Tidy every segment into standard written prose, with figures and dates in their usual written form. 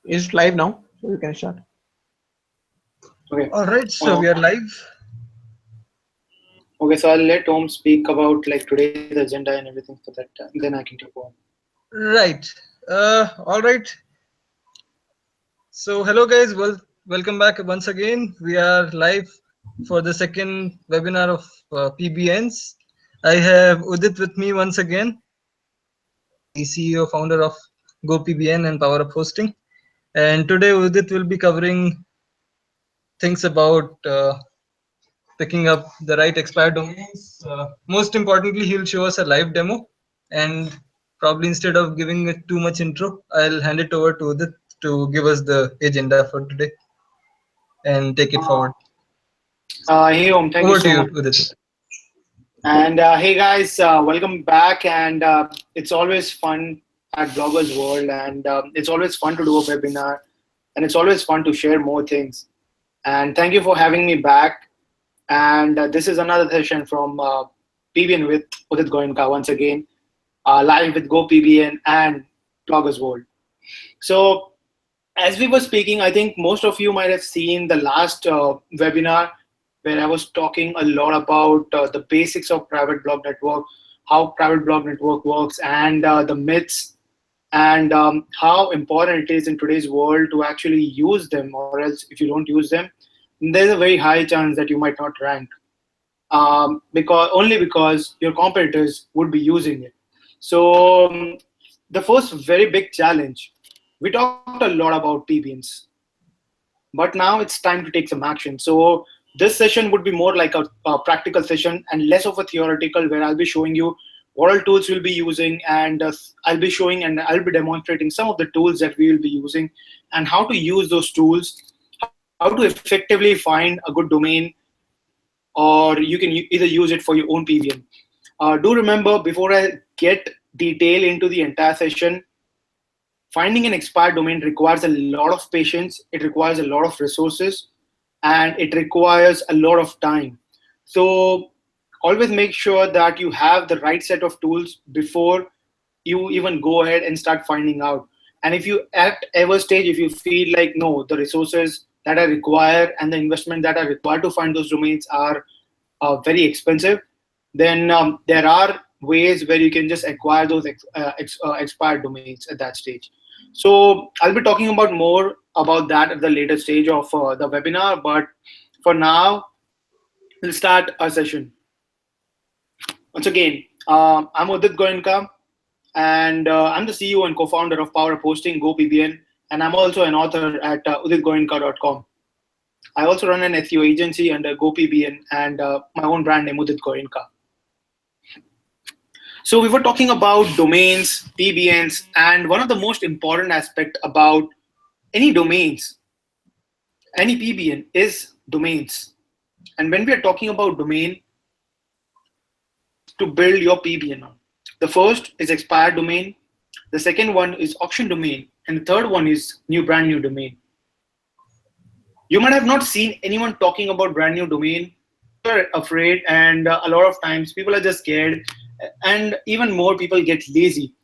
It's live now, so you can start. Okay. All right, so Uh, we are live. okay, so I'll let Om speak about like today's agenda and everything for that. Then I can take over. Right. All right. So, hello guys. Welcome back once again. We are live for the second webinar of PBNs. I have Udit with me once again, the CEO founder of Go PBN and Power Up Hosting. And today Udit will be covering things about picking up the right expired domains. Most importantly, he'll show us a live demo, and probably instead of giving it too much intro, I'll hand it over to Udit to give us the agenda for today and take it Uh, forward. hey Om, thank you Over to so you, much. Udit. And hey guys, welcome back. And it's always fun at Bloggers World, and it's always fun to do a webinar, and it's always fun to share more things. And thank you for having me back. And this is another session from PBN with Udit Goenka once again, live with Go PBN and Bloggers World. So as we were speaking, I think most of you might have seen the last webinar where I was talking a lot about the basics of private blog network, how private blog network works, and the myths, and how important it is in today's world to actually use them, or else if you don't use them, there's a very high chance that you might not rank, because your competitors would be using it. So the first very big challenge, we talked a lot about PBNs, but now it's time to take some action. So this session would be more like a practical session and less of a theoretical, where I'll be showing you what all tools we'll be using, and I'll be showing and I'll be demonstrating some of the tools that we will be using and how to use those tools, how to effectively find a good domain, or you can either use it for your own PBN. Do remember, before I get detail into the entire session, finding an expired domain requires a lot of patience, it requires a lot of resources, and it requires a lot of time. So always make sure that you have the right set of tools before you even go ahead and start finding out. And if you at ever stage, if you feel like no, the resources that I require and the investment that are required to find those domains are very expensive, then there are ways where you can just acquire those expired domains at that stage. So I'll be talking about more about that at the later stage of the webinar. But for now, we'll start our session. Once again, I'm Udit Goenka, and I'm the CEO and co-founder of Power Up Hosting, Go PBN, and I'm also an author at uditgoenka.com. I also run an SEO agency under Go PBN and my own brand name, Udit Goenka. So we were talking about domains, PBNs, and one of the most important aspect about any domains, any PBN is domains. And when we are talking about domain, to build your PBN on, the first is expired domain, the second one is auction domain, and the third one is brand new domain. You might have not seen anyone talking about brand new domain. People are afraid, and a lot of times people are just scared, and even more people get lazy.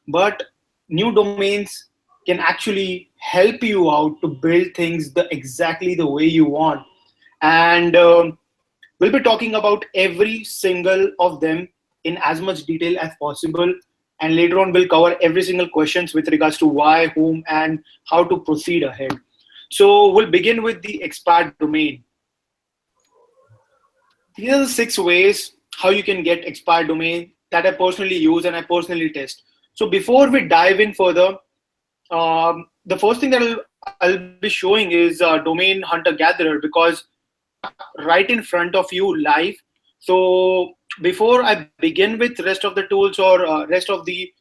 But new domains can actually help you out to build things exactly the way you want. And we'll be talking about every single of them in as much detail as possible. And later on, we'll cover every single questions with regards to why, whom, and how to proceed ahead. So we'll begin with the expired domain. These are the 6 ways how you can get expired domain that I personally use and I personally test. So before we dive in further, the first thing that I'll be showing is Domain Hunter Gatherer, because right in front of you live. So before I begin with rest of the tools or rest of the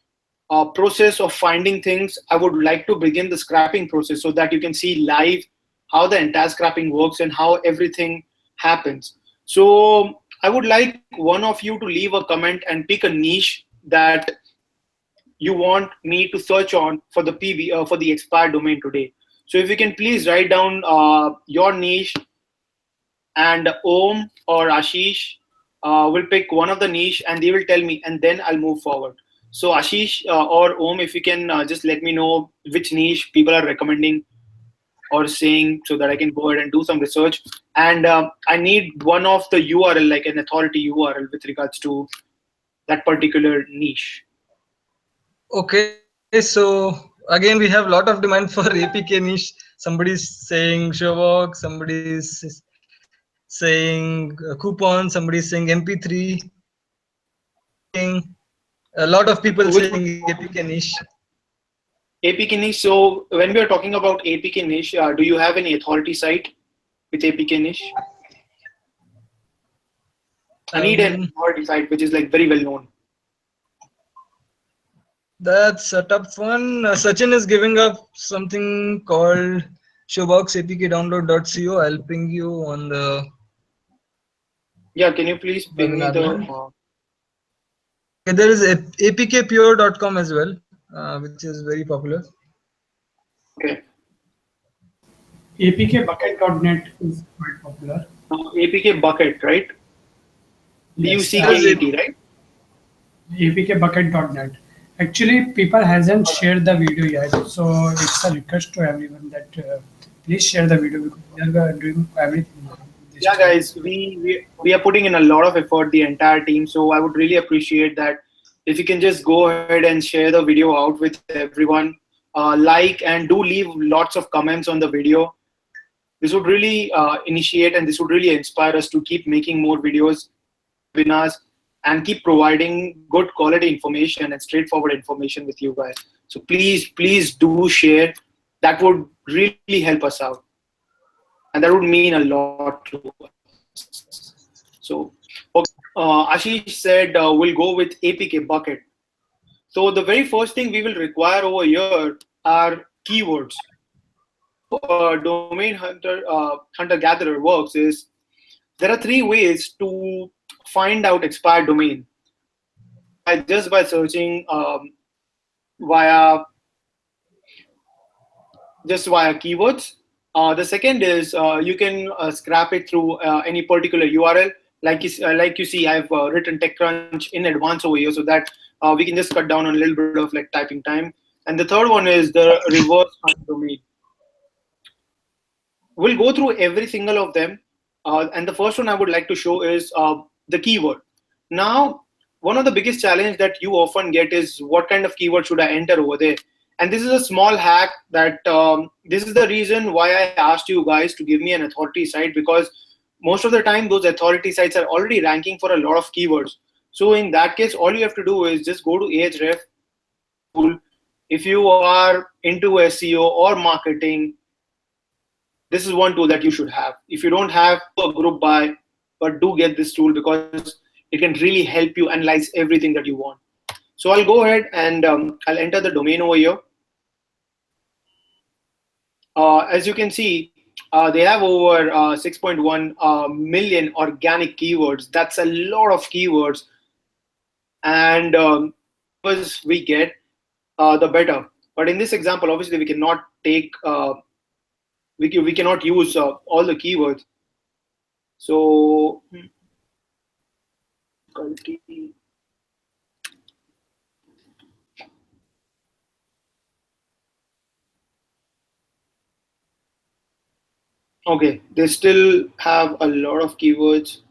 process of finding things, I would like to begin the scrapping process so that you can see live how the entire scrapping works and how everything happens. So I would like one of you to leave a comment and pick a niche that you want me to search on for the for the expired domain today. So if you can please write down your niche, and Om or Ashish will pick one of the niche and they will tell me, and then I'll move forward. So Ashish or Om, if you can just let me know which niche people are recommending or saying, so that I can go ahead and do some research. And I need one of the URL, like an authority URL, with regards to that particular niche. Okay, so again we have a lot of demand for APK niche. Somebody's saying Showbox, somebody's saying coupon, somebody's saying MP3, a lot of people Which saying APK niche. APK niche? So when we are talking about APK niche, do you have any authority site with APK niche? I need an Um, authority site which is like very well known. that's a tough one. Sachin is giving up something called Showbox apkdownload.co. I'll ping you on the Yeah, can you please ping me webinar the? link. Okay, there is apkpure.com as well, which is very popular. Okay, apkbucket.net is quite popular. APK bucket, right? Yes, BUCKET, right? apkbucket.net. Actually, people hasn't shared the video yet, so it's a request to everyone that please share the video because we are doing everything this Yeah, time. guys, we are putting in a lot of effort, the entire team. So I would really appreciate that if you can just go ahead and share the video out with everyone, like and do leave lots of comments on the video. This would really initiate and this would really inspire us to keep making more videos, webinars, and keep providing good quality information and straightforward information with you guys. So please do share. That would really help us out, and that would mean a lot to us. So, Ashish said we'll go with APK bucket. So the very first thing we will require over here are keywords. Domain hunter gatherer works is there are three ways to find out expired domain by just by searching via just via keywords. The second is you can scrap it through any particular URL. Like you see, I've written TechCrunch in advance over here so that we can just cut down on a little bit of like typing time. And the third one is the reverse hunt domain. We'll go through every single of them. And the first one I would like to show is the keyword. Now, one of the biggest challenge that you often get is what kind of keyword should I enter over there? And this is a small hack that this is the reason why I asked you guys to give me an authority site, because most of the time those authority sites are already ranking for a lot of keywords. So in that case, all you have to do is just go to Ahref tool. If you are into SEO or marketing, this is one tool that you should have. If you don't have a group buy, but do get this tool because it can really help you analyze everything that you want. So I'll go ahead and I'll enter the domain over here. As you can see, they have over 6.1 million organic keywords. That's a lot of keywords. And as we get, the better. But in this example, obviously, we cannot take, we cannot use all the keywords. So, okay, they still have a lot of keywords.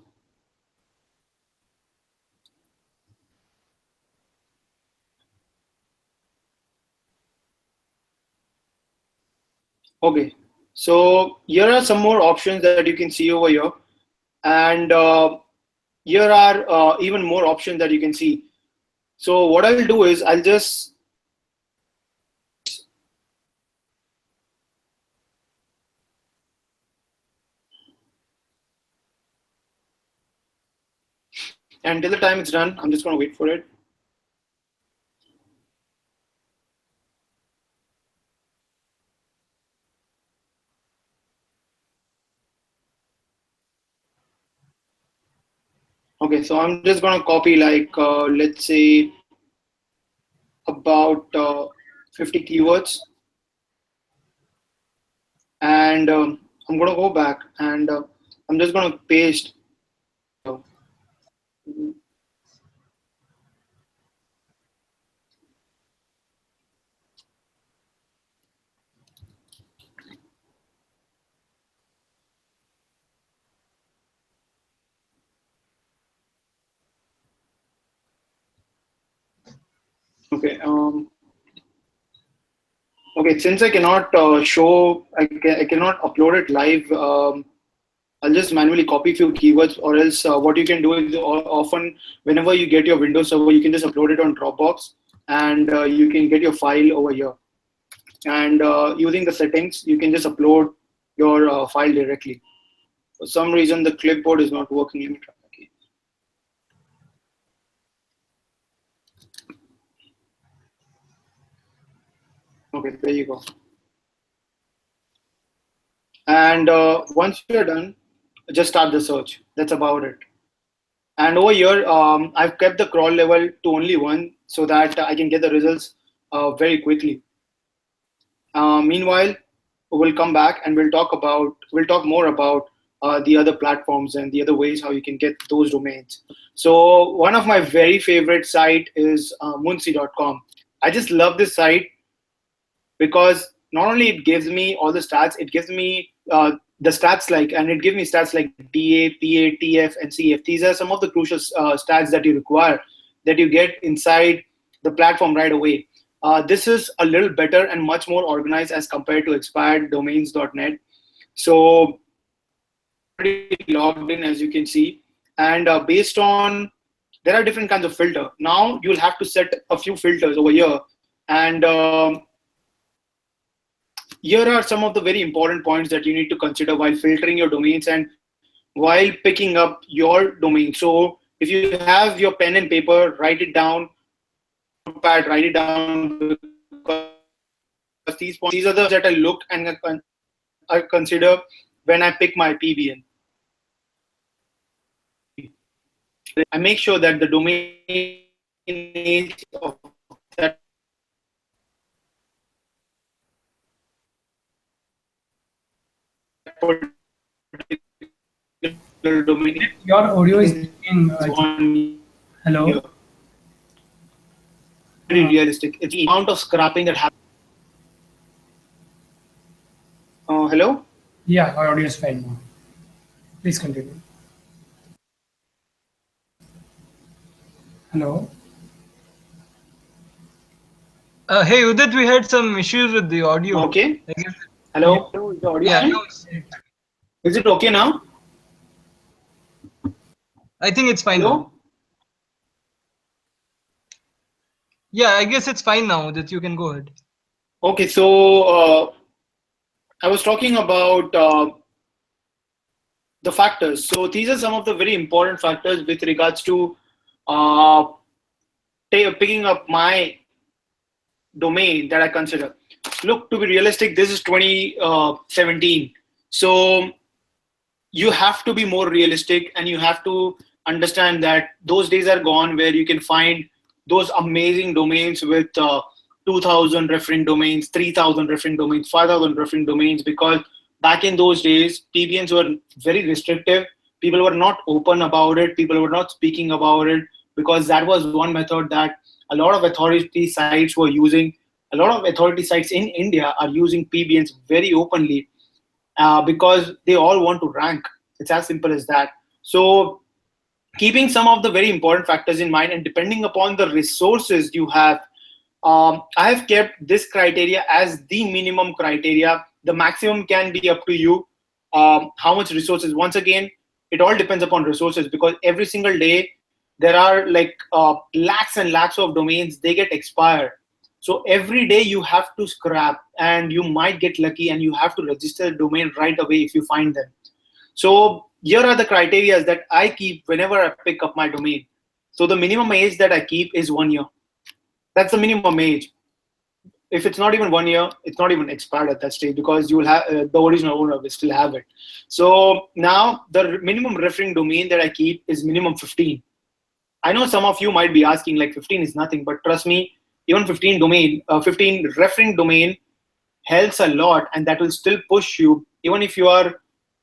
Okay, so here are some more options that you can see over here, and here are even more options that you can see. So what I'll do is I'll just and till the time it's done, I'm just going to wait for it. Okay, so I'm just going to copy like let's say about 50 keywords, and I'm going to go back and I'm just going to paste. Okay. Okay. Since I cannot I cannot upload it live. I'll just manually copy a few keywords, or else what you can do is often whenever you get your Windows server, you can just upload it on Dropbox, and you can get your file over here. And using the settings, you can just upload your file directly. For some reason, the clipboard is not working. Let me try again. Okay, there you go. And once you're done, just start the search. That's about it. And over here, I've kept the crawl level to only 1 so that I can get the results very quickly. Meanwhile, we'll come back and we'll talk more about the other platforms and the other ways how you can get those domains. So one of my very favorite site is Munsi.com. I just love this site because not only it gives me all the stats, it gives me the stats and it gives me stats like DA, PA, TF, and CF. These are some of the crucial stats that you require, that you get inside the platform right away. This is a little better and much more organized as compared to expireddomains.net. So already logged in, as you can see, and based on, there are different kinds of filter. Now you'll have to set a few filters over here, and here are some of the very important points that you need to consider while filtering your domains and while picking up your domain. So if you have your pen and paper, write it down, notepad, write it down, because these are the that I look and I consider when I pick my PBN. I make sure that the domain name of that particular domain Your audio is breaking. is one Hello. year. Very realistic. It's the amount of scrapping that happens. Hello? Yeah, our audio is fine now. Please continue. Hello. Hey Udit, we had some issues with the audio. Okay. I guess- Hello? Is the audio Yeah, fine? now it's, Is it okay now? I think it's fine now. Hello? Yeah, I guess it's fine now that you can go ahead. Okay, so I was talking about the factors. So these are some of the very important factors with regards to picking up my domain that I consider. Look, to be realistic, this is 2017. So you have to be more realistic, and you have to understand that those days are gone where you can find those amazing domains with 2,000 referring domains, 3,000 referring domains, 5,000 referring domains, because back in those days, PBNs were very restrictive. People were not open about it. People were not speaking about it, because that was one method that a lot of authority sites were using. A lot of authority sites in India are using PBNs very openly because they all want to rank. It's as simple as that. So keeping some of the very important factors in mind and depending upon the resources you have, I have kept this criteria as the minimum criteria. The maximum can be up to you. How much resources? Once again, it all depends upon resources, because every single day there are lakhs and lakhs of domains, they get expired. So every day you have to scrap, and you might get lucky and you have to register the domain right away if you find them. So here are the criteria that I keep whenever I pick up my domain. So the minimum age that I keep is 1 year. That's the minimum age. If it's not even 1 year, it's not even expired at that stage, because you will have the original owner will still have it. So now the minimum referring domain that I keep is minimum 15. I know some of you might be asking, like, 15 is nothing, but trust me, even 15 referring domain helps a lot, and that will still push you. Even if you are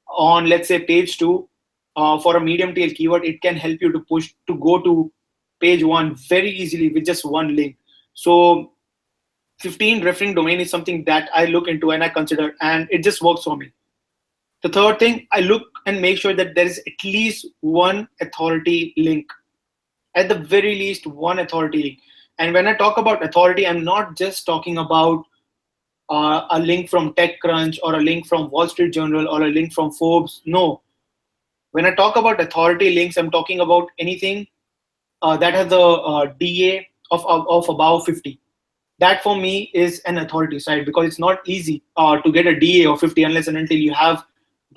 on, let's say, page 2 for a medium tail keyword, it can help you to push to go to page 1 very easily with just one link. So 15 referring domain is something that I look into and I consider, and it just works for me. The third thing, I look and make sure that there is at least one authority link. At the very least, one authority link. And when I talk about authority, I'm not just talking about a link from TechCrunch or a link from Wall Street Journal or a link from Forbes. No, when I talk about authority links, I'm talking about anything that has a DA of above 50. That for me is an authority site, because it's not easy to get a DA of 50 unless and until you have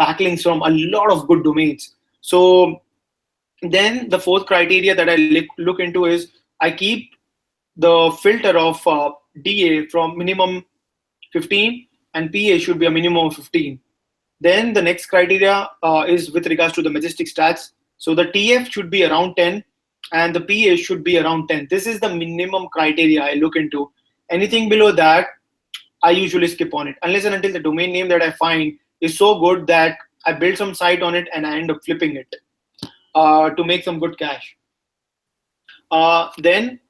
backlinks from a lot of good domains. So then the fourth criteria that I look into is I keep the filter of DA from minimum 15 and PA should be a minimum of 15. Then the next criteria is with regards to the majestic stats. So the TF should be around 10 and the PA should be around 10. This is the minimum criteria I look into. Anything below that, I usually skip on it unless and until the domain name that I find is so good that I build some site on it and I end up flipping it to make some good cash. Then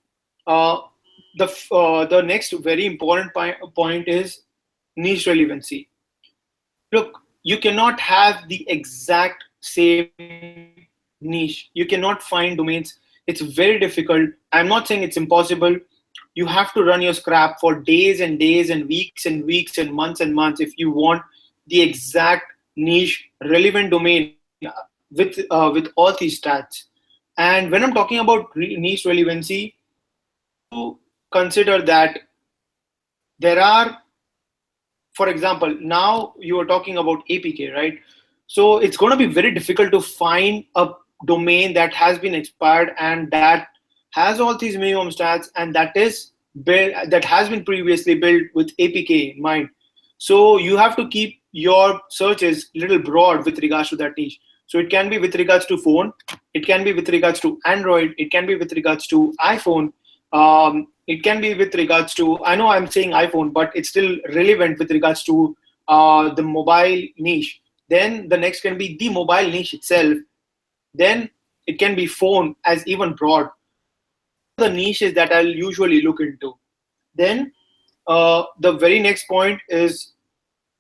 the next very important point is niche relevancy. Look, you cannot have the exact same niche. You cannot find domains. It's very difficult. I'm not saying it's impossible. You have to run your scrap for days and days and weeks and weeks and months if you want the exact niche relevant domain with all these stats. And when I'm talking about niche relevancy, to consider that there are, for example, now you are talking about APK, right? So it's going to be very difficult to find a domain that has been expired and that has all these minimum stats and that is built, that has been previously built with APK in mind. So you have to keep your searches a little broad with regards to that niche. So it can be with regards to phone, it can be with regards to Android, it can be with regards to iPhone, it can be with regards to, I know I'm saying iPhone, but it's still relevant with regards to the mobile niche. Then the next can be the mobile niche itself. Then it can be phone as even broad. The niches that I'll usually look into. Then the very next point is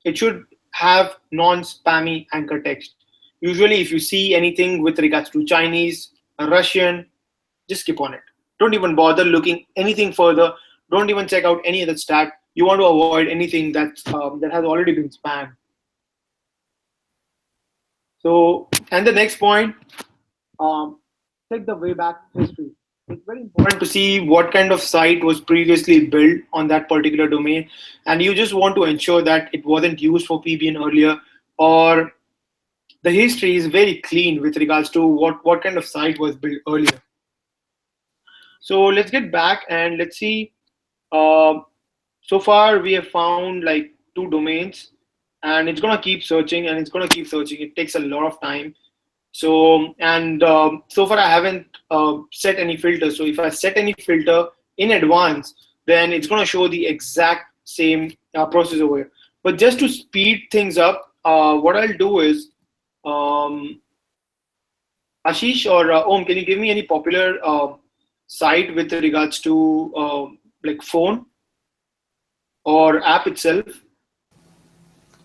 it should have non-spammy anchor text. Usually if you see anything with regards to Chinese, Russian, just skip on it. Don't even bother looking anything further. Don't even check out any other stat. You want to avoid anything that has already been spammed. So, and the next point, check the way back history. It's very important to see what kind of site was previously built on that particular domain, and you just want to ensure that it wasn't used for PBN earlier, or the history is very clean with regards to what kind of site was built earlier. So let's get back and let's see. So far we have found like 2 domains, and it's gonna keep searching and it's gonna keep searching. It takes a lot of time. So and so far I haven't set any filter. So if I set any filter in advance, then it's gonna show the exact same process over here. But just to speed things up, what I'll do is, Ashish or Om, can you give me any popular site with regards to like phone or app itself?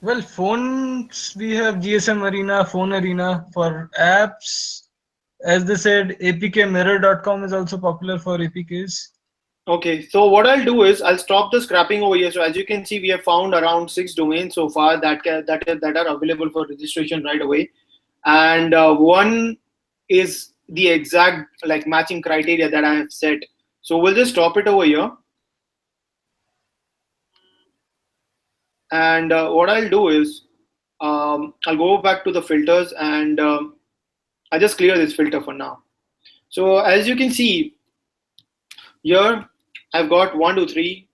Well, phones, we have GSM Arena, Phone Arena. For apps, as they said, apkmirror.com is also popular for APKs. Okay, so what I'll do is I'll stop the scrapping over here. So as you can see, we have found around 6 domains so far that are available for registration right away, and one is the exact like matching criteria that I have set. So we'll just stop it over here. And what I'll do is I'll go back to the filters and I'll just clear this filter for now. So as you can see here, I've got 1, 2, 3,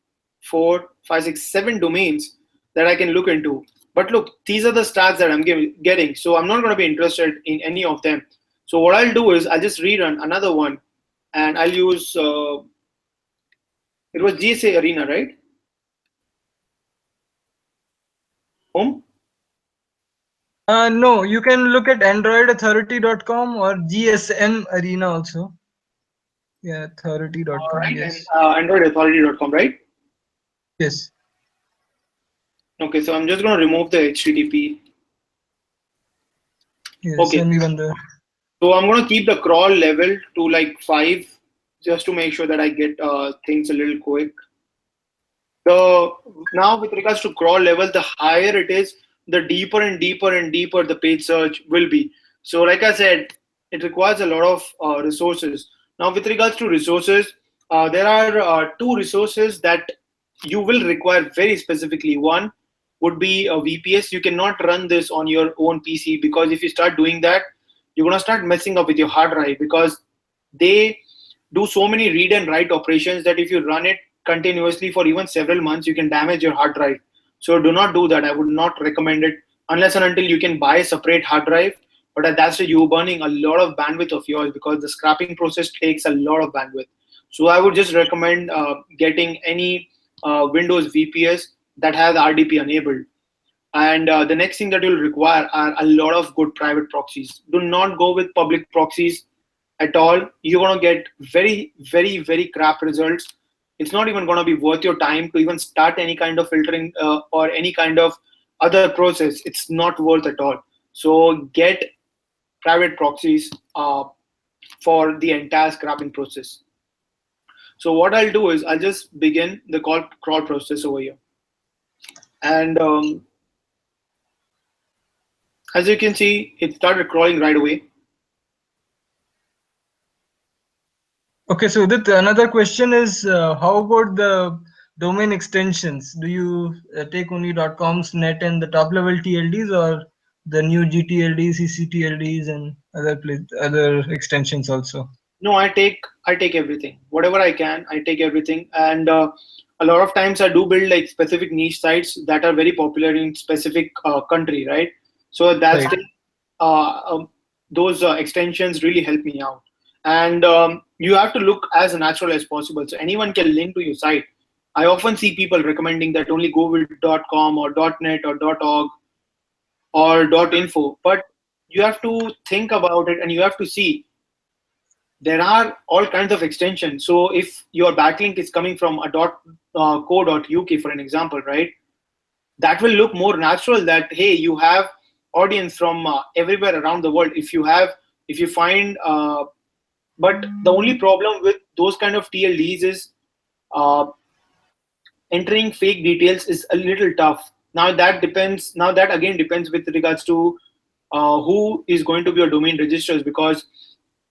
4, 5, 6, 7 domains that I can look into. But look, these are the stats that I'm getting. So I'm not going to be interested in any of them. So what I'll do is I'll just rerun another one and I'll use, it was GSA Arena, right? Home? No, you can look at androidauthority.com or GSM Arena also. Yeah, authority.com. Right, Yes. and androidauthority.com, right? Yes. Okay, so I'm just going to remove the HTTP. Yes. Okay. And even the. So I'm going to keep the crawl level to like 5 just to make sure that I get things a little quick. The Now with regards to crawl level, the higher it is, the deeper and deeper and deeper the paid search will be. So like I said, it requires a lot of resources. Now with regards to resources, there are two resources that you will require very specifically. One would be a VPS. You cannot run this on your own PC, because if you start doing that, you're going to start messing up with your hard drive, because they do so many read and write operations that if you run it continuously for even several months, you can damage your hard drive. So do not do that. I would not recommend it unless and until you can buy a separate hard drive. But at that stage, you're burning a lot of bandwidth of yours, because the scrapping process takes a lot of bandwidth. So I would just recommend getting any Windows VPS that has RDP enabled. And the next thing that you'll require are a lot of good private proxies. Do not go with public proxies at all. You're going to get very, very, very crap results. It's not even going to be worth your time to even start any kind of filtering or any kind of other process. It's not worth at all. So get private proxies for the entire scrapping process. So what I'll do is I'll just begin the crawl process over here. And as you can see, it started crawling right away. Okay, so Udit, another question is how about the domain extensions? Do you take only .coms, net, and the top level TLDs, or the new GTLDs, CCTLDs, and other extensions also? No, I take everything. Whatever I can, I take everything. And a lot of times I do build like specific niche sites that are very popular in specific country, right? So that's Right. those extensions really help me out. And you have to look as natural as possible. So anyone can link to your site. I often see people recommending that only go with .com or .net or .org or .info, but you have to think about it and you have to see there are all kinds of extensions. So if your backlink is coming from a .co.uk, for an example, right, that will look more natural that, hey, you have audience from everywhere around the world. If you find, but the only problem with those kind of TLDs is uh, entering fake details is a little tough. Now that depends. Now that again depends with regards to who is going to be your domain registrars, because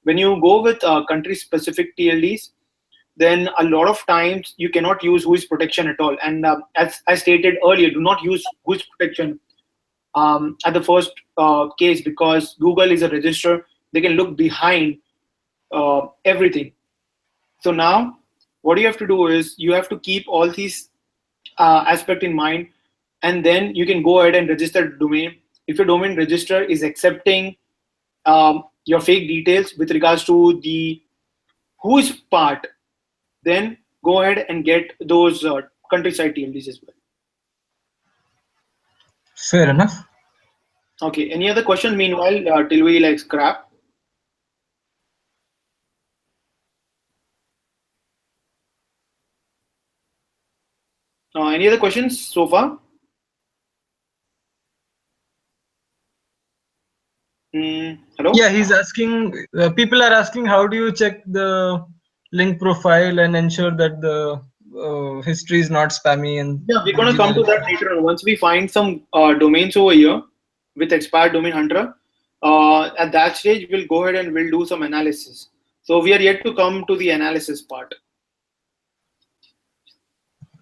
when you go with country-specific TLDs, then a lot of times you cannot use whois protection at all. And as I stated earlier, do not use whois protection at the first case, because Google is a registrar. They can look behind everything. So now what you have to do is you have to keep all these aspects in mind, and then you can go ahead and register the domain. If your domain registrar is accepting your fake details with regards to the who's part, then go ahead and get those countryside TLDs as well. Fair enough. Okay, any other questions meanwhile till we like scrap? Any other questions so far? Hello? Yeah, he's asking, people are asking, how do you check the link profile and ensure that the history is not spammy? And Yeah, we're going to come to that later on. Once we find some domains over here with expired domain hunter, at that stage, we'll go ahead and we'll do some analysis. So we are yet to come to the analysis part.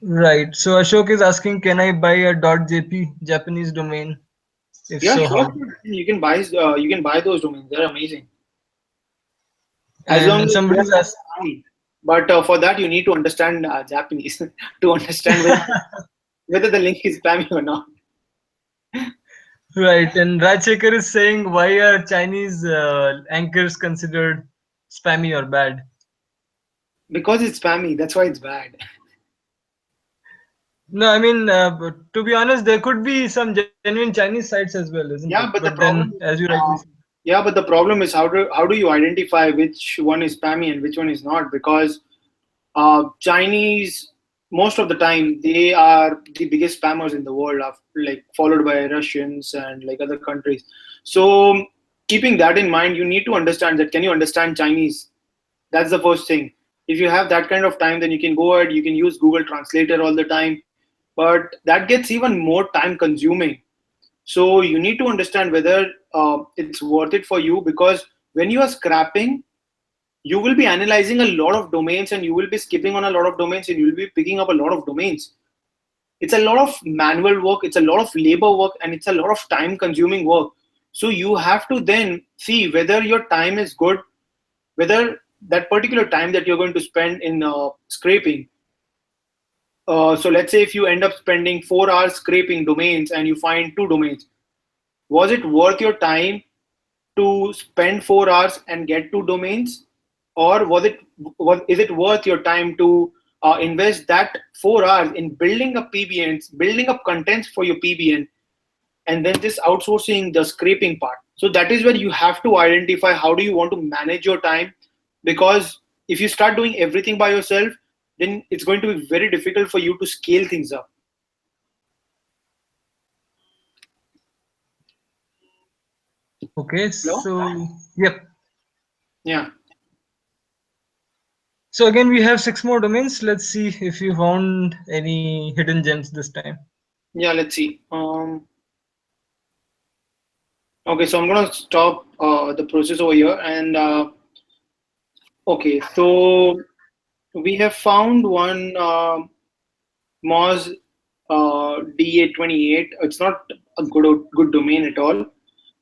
Right. So Ashok is asking, can I buy a .jp Japanese domain? If Yeah, so, sure. how? You can buy those domains. They're amazing. As And long as somebody's you asked, are but for that you need to understand Japanese to understand whether the link is spammy or not. right. And Rajshekar is saying, why are Chinese anchors considered spammy or bad? Because it's spammy, that's why it's bad. No, I mean, but to be honest, there could be some genuine Chinese sites as well, isn't it? Yeah, but the But problem then, as you rightly said, yeah, but the problem is how do you identify which one is spammy and which one is not? Because Chinese, most of the time, they are the biggest spammers in the world, like followed by Russians and like other countries. So keeping that in mind, you need to understand that. Can you understand Chinese? That's the first thing. If you have that kind of time, then you can go ahead, you can use Google Translator all the time, but that gets even more time consuming. So you need to understand whether it's worth it for you, because when you are scrapping, you will be analyzing a lot of domains and you will be skipping on a lot of domains and you will be picking up a lot of domains. It's a lot of manual work, it's a lot of labor work, and it's a lot of time consuming work. So you have to then see whether your time is good, whether that particular time that you're going to spend in scraping. So let's say if you end up spending 4 hours scraping domains and you find 2 domains, was it worth your time to spend 4 hours and get 2 domains, or is it worth your time to invest that 4 hours in building up PBNs, building up contents for your PBN, and then just outsourcing the scraping part? So that is where you have to identify how do you want to manage your time, because if you start doing everything by yourself, then it's going to be very difficult for you to scale things up. Okay, Hello? so yep. Yeah. So again, we have 6 more domains. Let's see if you found any hidden gems this time. Yeah, let's see. Okay, so I'm gonna stop the process over here, and okay, so we have found one Moz DA28. It's not a good domain at all,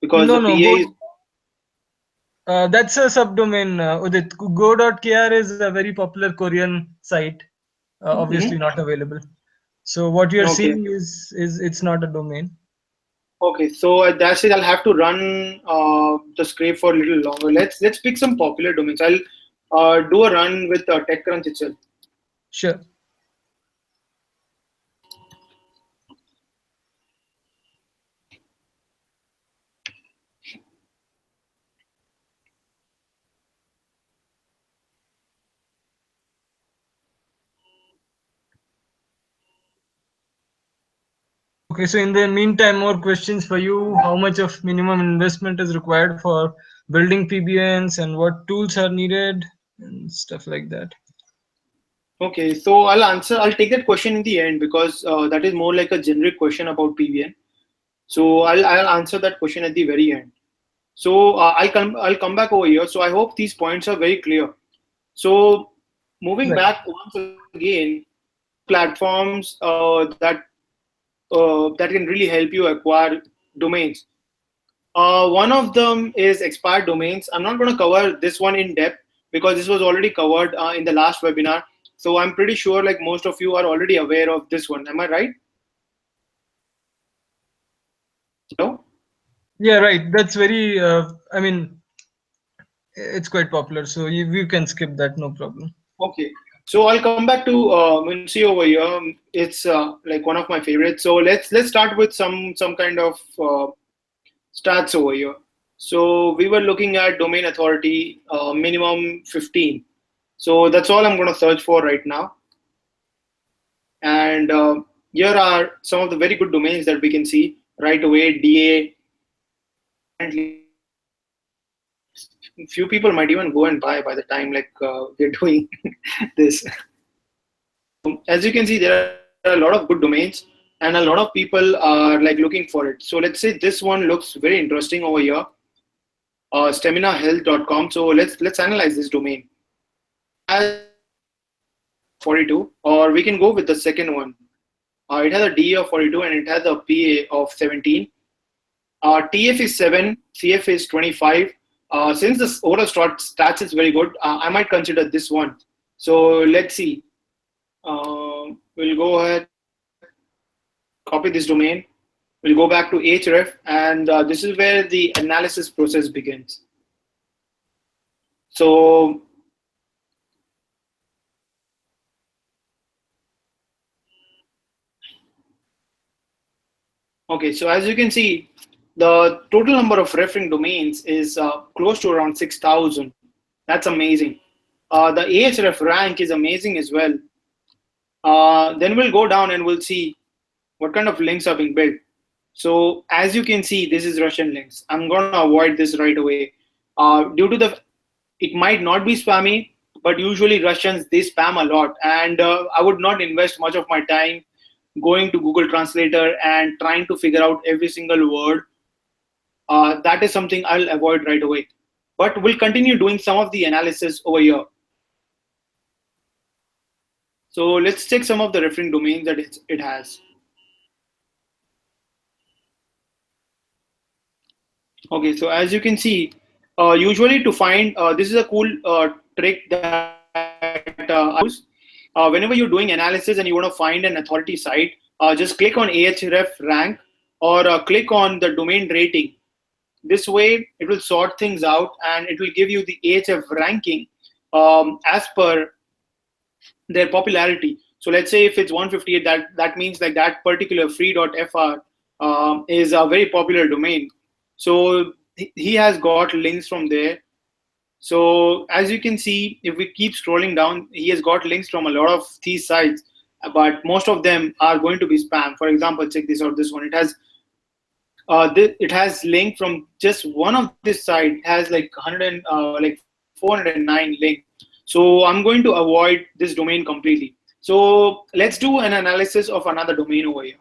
because No, the no, PA is that's a subdomain, Udit. Go.kr is a very popular Korean site, obviously not available. So what you're okay. seeing is it's not a domain. Okay, so at that stage, I'll have to run the scrape for a little longer. Let's pick some popular domains. I'll do a run with TechCrunch itself. Sure. Okay, so in the meantime, more questions for you. How much of minimum investment is required for building PBNs, and what tools are needed and stuff like that? Okay, so I'll take that question in the end, because that is more like a generic question about PBN. So I'll answer that question at the very end. So I'll come back over here. So I hope these points are very clear. So moving Right. back once again, platforms that can really help you acquire domains. One of them is expired domains. I'm not going to cover this one in depth because this was already covered in the last webinar. So I'm pretty sure like most of you are already aware of this one. Am I right? Hello? Yeah, right. That's very. I mean, it's quite popular, so you can skip that, no problem. Okay. So I'll come back to Munshi over here. It's like one of my favorites. So let's start with some kind of stats over here. So we were looking at domain authority minimum 15. So that's all I'm going to search for right now. And here are some of the very good domains that we can see right away. DA. Few people might even go and buy by the time like we're doing this. As you can see, there are a lot of good domains and a lot of people are like looking for it. So let's say this one looks very interesting over here, staminahealth.com. So let's analyze this domain. As 42, or we can go with the second one. It has a DA of 42 and it has a PA of 17. TF is 7, CF is 25. Since this overall stats is very good, I might consider this one. So let's see. We'll go ahead, copy this domain. We'll go back to href, and this is where the analysis process begins. So okay, so as you can see, the total number of referring domains is close to around 6,000. That's amazing. The Ahref rank is amazing as well. Then we'll go down and we'll see what kind of links are being built. So as you can see, this is Russian links. I'm going to avoid this right away. Due to it might not be spammy, but usually Russians, they spam a lot, and I would not invest much of my time going to Google Translator and trying to figure out every single word. That is something I'll avoid right away. But we'll continue doing some of the analysis over here. So let's check some of the referring domains that it has. Okay, so as you can see, usually to find, this is a cool trick that I use. Whenever you're doing analysis and you want to find an authority site, just click on Ahref rank or click on the domain rating. This way, it will sort things out and it will give you the Ahref ranking as per their popularity. So let's say if it's 158, that means like that particular free.fr is a very popular domain. So he has got links from there. So as you can see, if we keep scrolling down, he has got links from a lot of these sites, but most of them are going to be spam. For example, check this out. This one, it has link from just one of this site. It has like 409 link. So I'm going to avoid this domain completely. So let's do an analysis of another domain over here.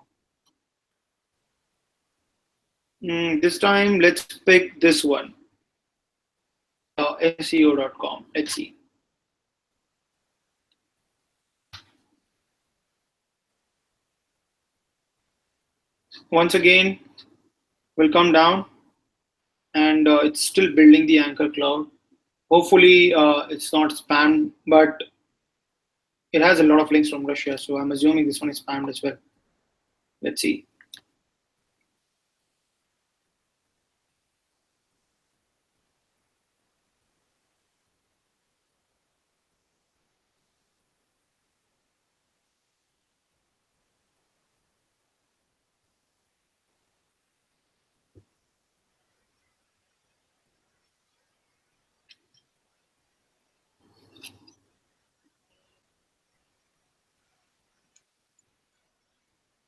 This time, let's pick this one, SEO.com. Let's see. Once again, we'll come down, and it's still building the anchor cloud. Hopefully, it's not spam, but it has a lot of links from Russia, so I'm assuming this one is spammed as well. Let's see.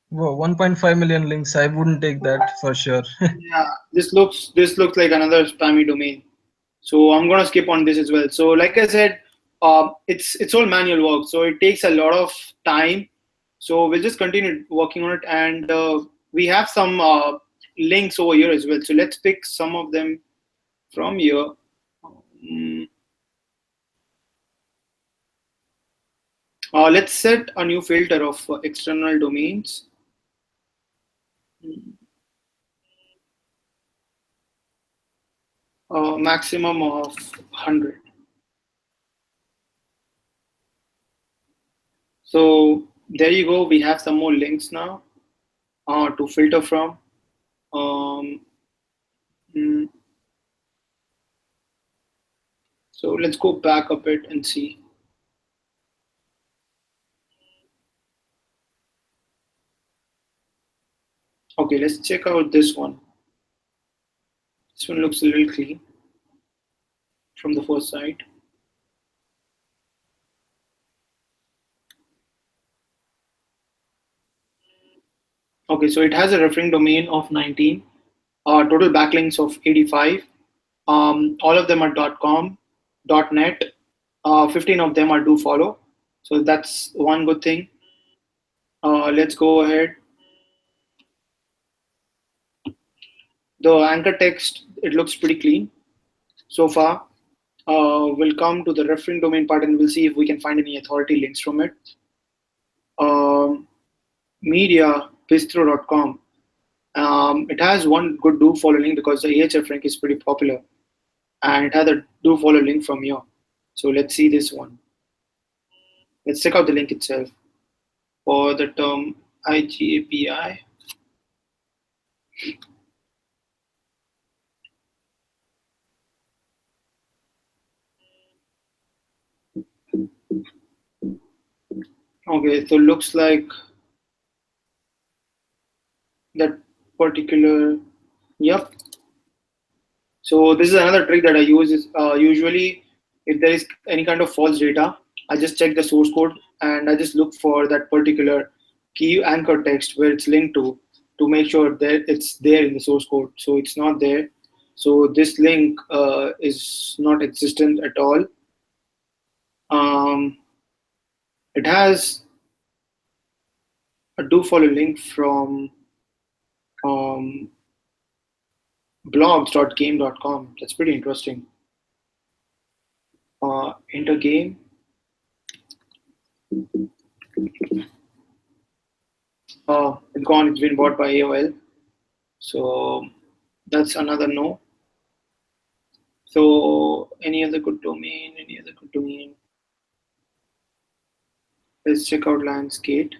Whoa, 1.5 million links. I wouldn't take that for sure. Yeah, this looks like another spammy domain. So I'm gonna skip on this as well. So like I said, it's all manual work, so it takes a lot of time. So we'll just continue working on it, and we have some links over here as well. So let's pick some of them from here. Let's set a new filter of external domains. Maximum of 100. So there you go. We have some more links now to filter from. So let's go back a bit and see. Okay, let's check out this one. This one looks a little clean from the first side. Okay, so it has a referring domain of 19, total backlinks of 85. All of them are .com, .net. 15 of them are do follow. So that's one good thing. Let's go ahead. The anchor text, it looks pretty clean so far. We'll come to the referring domain part and we'll see if we can find any authority links from it. Media, bistro.com. It has one good do follow link because the Ahref rank is pretty popular, and it has a do follow link from here. So let's see this one. Let's check out the link itself for the term IGAPI. Okay, so looks like that particular, yep. So this is another trick that I use is usually if there is any kind of false data, I just check the source code and I just look for that particular key anchor text where it's linked to make sure that it's there in the source code. So it's not there. So this link is not existent at all. Um, it has a do follow link from um, blogs.game.com. That's pretty interesting. Enter game. It's gone. It's been bought by AOL. So that's another no. So any other good domain? Any other good domain? Let's check out Landscape.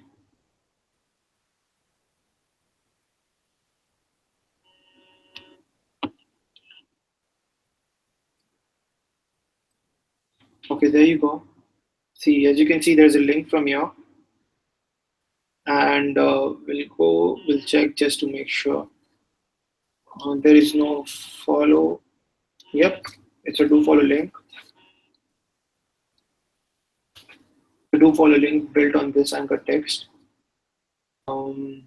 Okay, there you go. See, as you can see, there's a link from here, and we'll check just to make sure. There is no follow. Yep, it's a do follow link. A do follow link built on this anchor text. Um,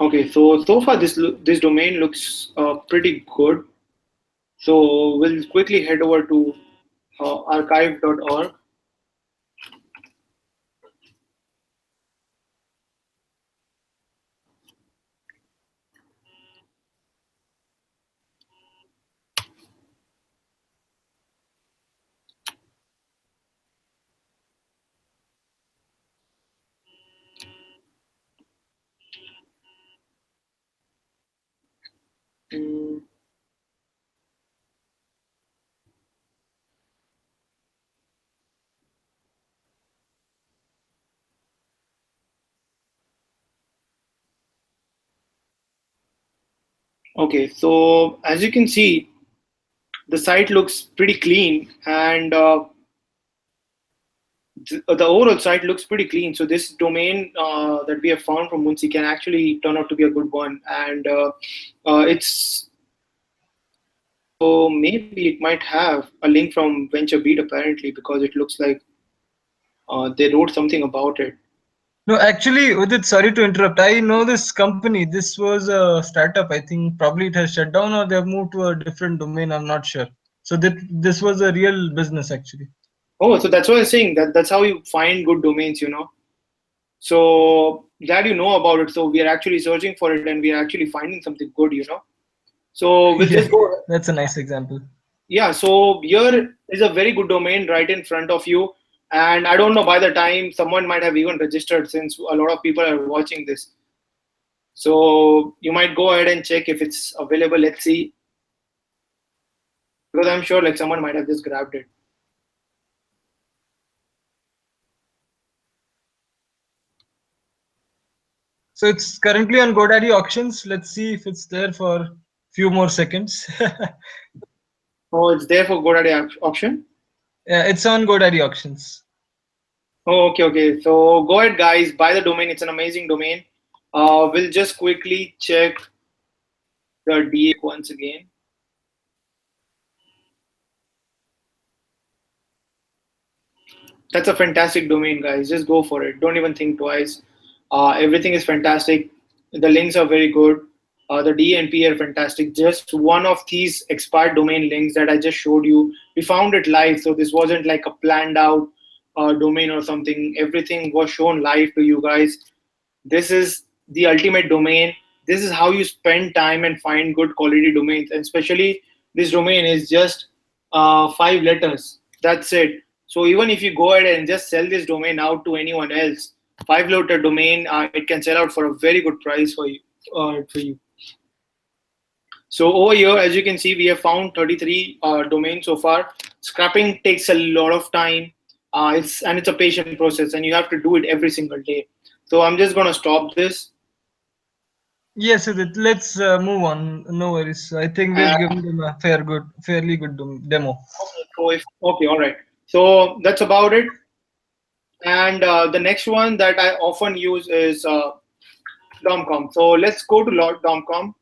okay, so far this domain looks pretty good. So we'll quickly head over to archive.org. Mm, okay, so as you can see, the site looks pretty clean, and the overall site looks pretty clean. So this domain that we have found from Muncie can actually turn out to be a good one, and it's so maybe it might have a link from VentureBeat apparently, because it looks like they wrote something about it. No, actually, Udit, sorry to interrupt. I know this company. This was a startup. I think probably it has shut down or they have moved to a different domain. I'm not sure. So this was a real business actually. Oh, so that's what I'm saying. That's how you find good domains, you know. So glad you know about it. So we are actually searching for it, and we are actually finding something good, you know. So we'll Yeah, just go. that's a nice example. Yeah, so here is a very good domain right in front of you. And I don't know, by the time someone might have even registered, since a lot of people are watching this. So you might go ahead and check if it's available. Let's see. Because I'm sure like someone might have just grabbed it. So it's currently on GoDaddy auctions. Let's see if it's there for few more seconds. Oh, it's there for GoDaddy auction. Yeah, it's on GoDaddy auctions. Oh, okay, okay. So go ahead, guys, buy the domain. It's an amazing domain. We'll just quickly check the DA once again. That's a fantastic domain, guys. Just go for it. Don't even think twice. Everything is fantastic. The links are very good. The DNP are fantastic. Just one of these expired domain links that I just showed you, we found it live. So this wasn't like a planned out domain or something. Everything was shown live to you guys. This is the ultimate domain. This is how you spend time and find good quality domains. And especially this domain is just 5 letters. That's it. So even if you go ahead and just sell this domain out to anyone else, 5 letter domain, it can sell out for a very good price for you. So over here, as you can see, we have found 33 domains so far. Scrapping takes a lot of time. It's a patient process, and you have to do it every single day. So I'm just gonna stop this. Yes, Udit, let's move on. No worries. I think Uh, we've given them a fairly good demo. okay, all right. So that's about it. And the next one that I often use is DOMCOM. So let's go to DOMCOM.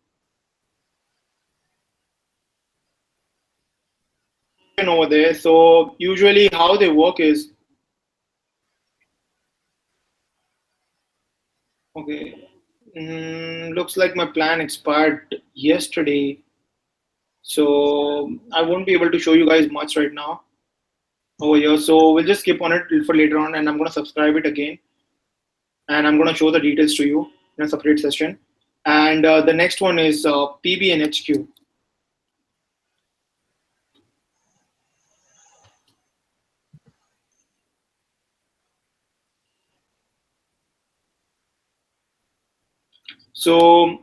Over there. So usually how they work is, okay. Looks like my plan expired yesterday. So I won't be able to show you guys much right now over here. So we'll just skip on it for later on, and I'm going to subscribe it again, and I'm going to show the details to you in a separate session. And the next one is PBN HQ. So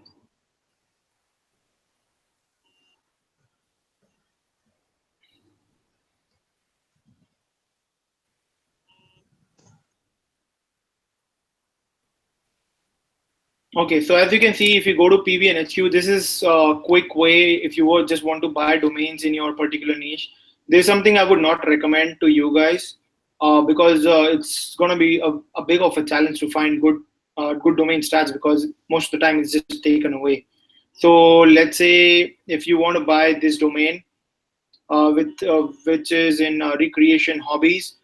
okay, so as you can see, if you go to PBN HQ, this is a quick way if you just want to buy domains in your particular niche. There's something I would not recommend to you guys because it's going to be a big of a challenge to find good domain stats because most of the time it's just taken away. So let's say if you want to buy this domain which is in recreation hobbies,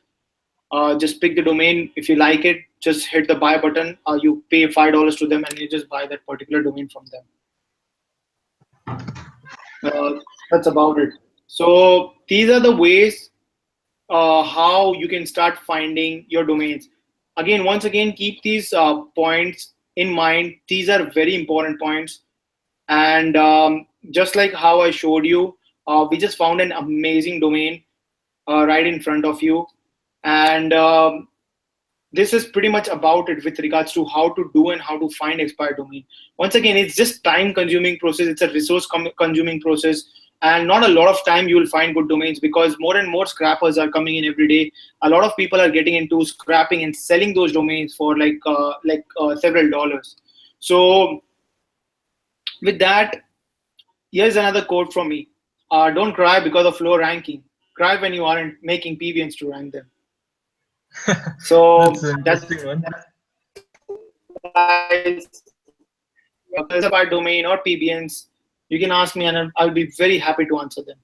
just pick the domain. If you like it, just hit the buy button. You pay $5 to them, and you just buy that particular domain from them. That's about it. So these are the ways how you can start finding your domains. Again, once again, keep these points in mind. These are very important points. And just like how I showed you, we just found an amazing domain right in front of you. And this is pretty much about it with regards to how to do and how to find expired domain. Once again, it's just time consuming process. It's a resource consuming process, and not a lot of time you will find good domains because more and more scrappers are coming in every day. A lot of people are getting into scrapping and selling those domains for several dollars. So with that, here's another quote from me. Don't cry because of low ranking. Cry when you aren't making PBNs to rank them. So That's an interesting one. Guys, if there's about domain or PBNs, you can ask me and I'll be very happy to answer them.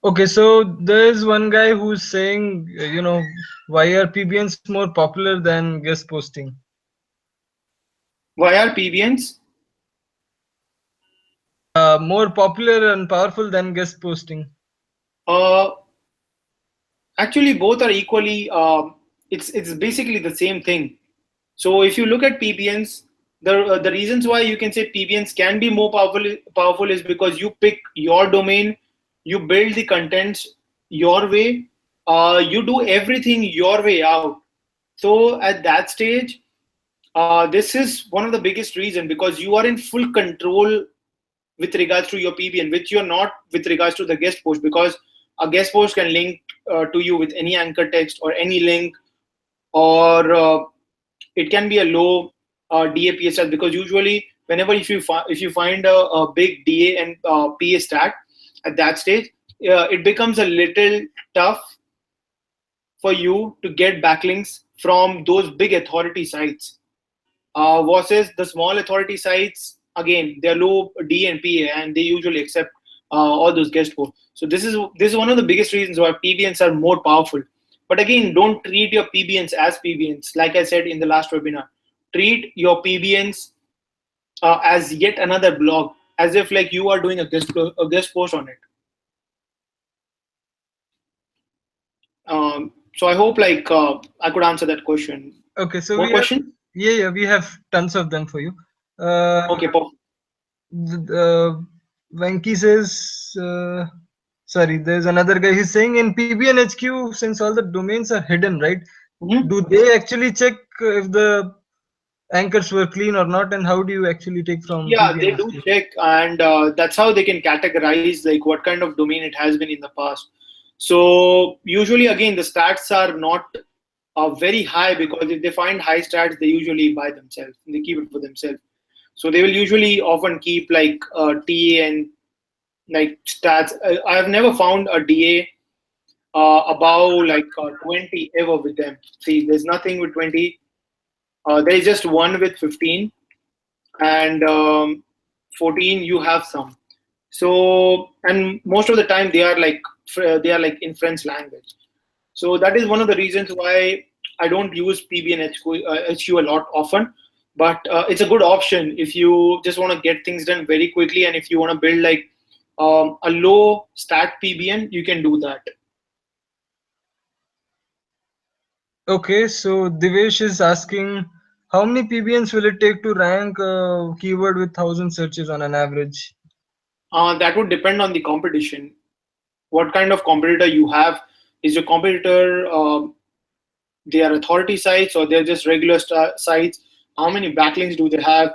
Okay, so there's one guy who's saying, why are PBNs more popular than guest posting? Why are PBNs? More popular and powerful than guest posting. Actually, both are equally. It's basically the same thing. So if you look at PBNs, the reasons why you can say PBNs can be more powerful is because you pick your domain, you build the contents your way, you do everything your way out. So at that stage, this is one of the biggest reason because you are in full control with regards to your PBN, which you're not with regards to the guest post, because a guest post can link to you with any anchor text or any link, or it can be a low DA stat, because usually whenever if you find a big DA and PA stat at that stage, it becomes a little tough for you to get backlinks from those big authority sites versus the small authority sites. Again, they're low D and PA, and they usually accept all those guest posts. So this is one of the biggest reasons why PBNs are more powerful. But again, don't treat your PBNs as PBNs. Like I said in the last webinar, treat your PBNs as yet another blog, as if like you are doing a guest post on it. So I hope like I could answer that question. Okay, so More question? Yeah, we have tons of them for you. Okay, perfect. Venki says, sorry, there's another guy. He's saying in PBN HQ, since all the domains are hidden, right? Mm-hmm. Do they actually check if the anchors were clean or not, and how do you actually take from? Yeah, PBN they do HQ? check, and that's how they can categorize like what kind of domain it has been in the past. So usually, again, the stats are not very high, because if they find high stats, they usually buy themselves. They keep it for themselves. So they will usually often keep like TA and like stats. I have never found a DA above like 20 ever with them. See, there's nothing with 20. There is just one with 15, and 14 you have some. So, and most of the time they are like in French language. So that is one of the reasons why I don't use PBN HQ a lot often. but it's a good option if you just want to get things done very quickly, and if you want to build like a low stat PBN, you can do that. Okay, so Divesh is asking, how many PBNs will it take to rank a keyword with 1,000 searches on an average? That would depend on the competition. What kind of competitor you have? Is your competitor they are authority sites or they're just regular sites? How many backlinks do they have?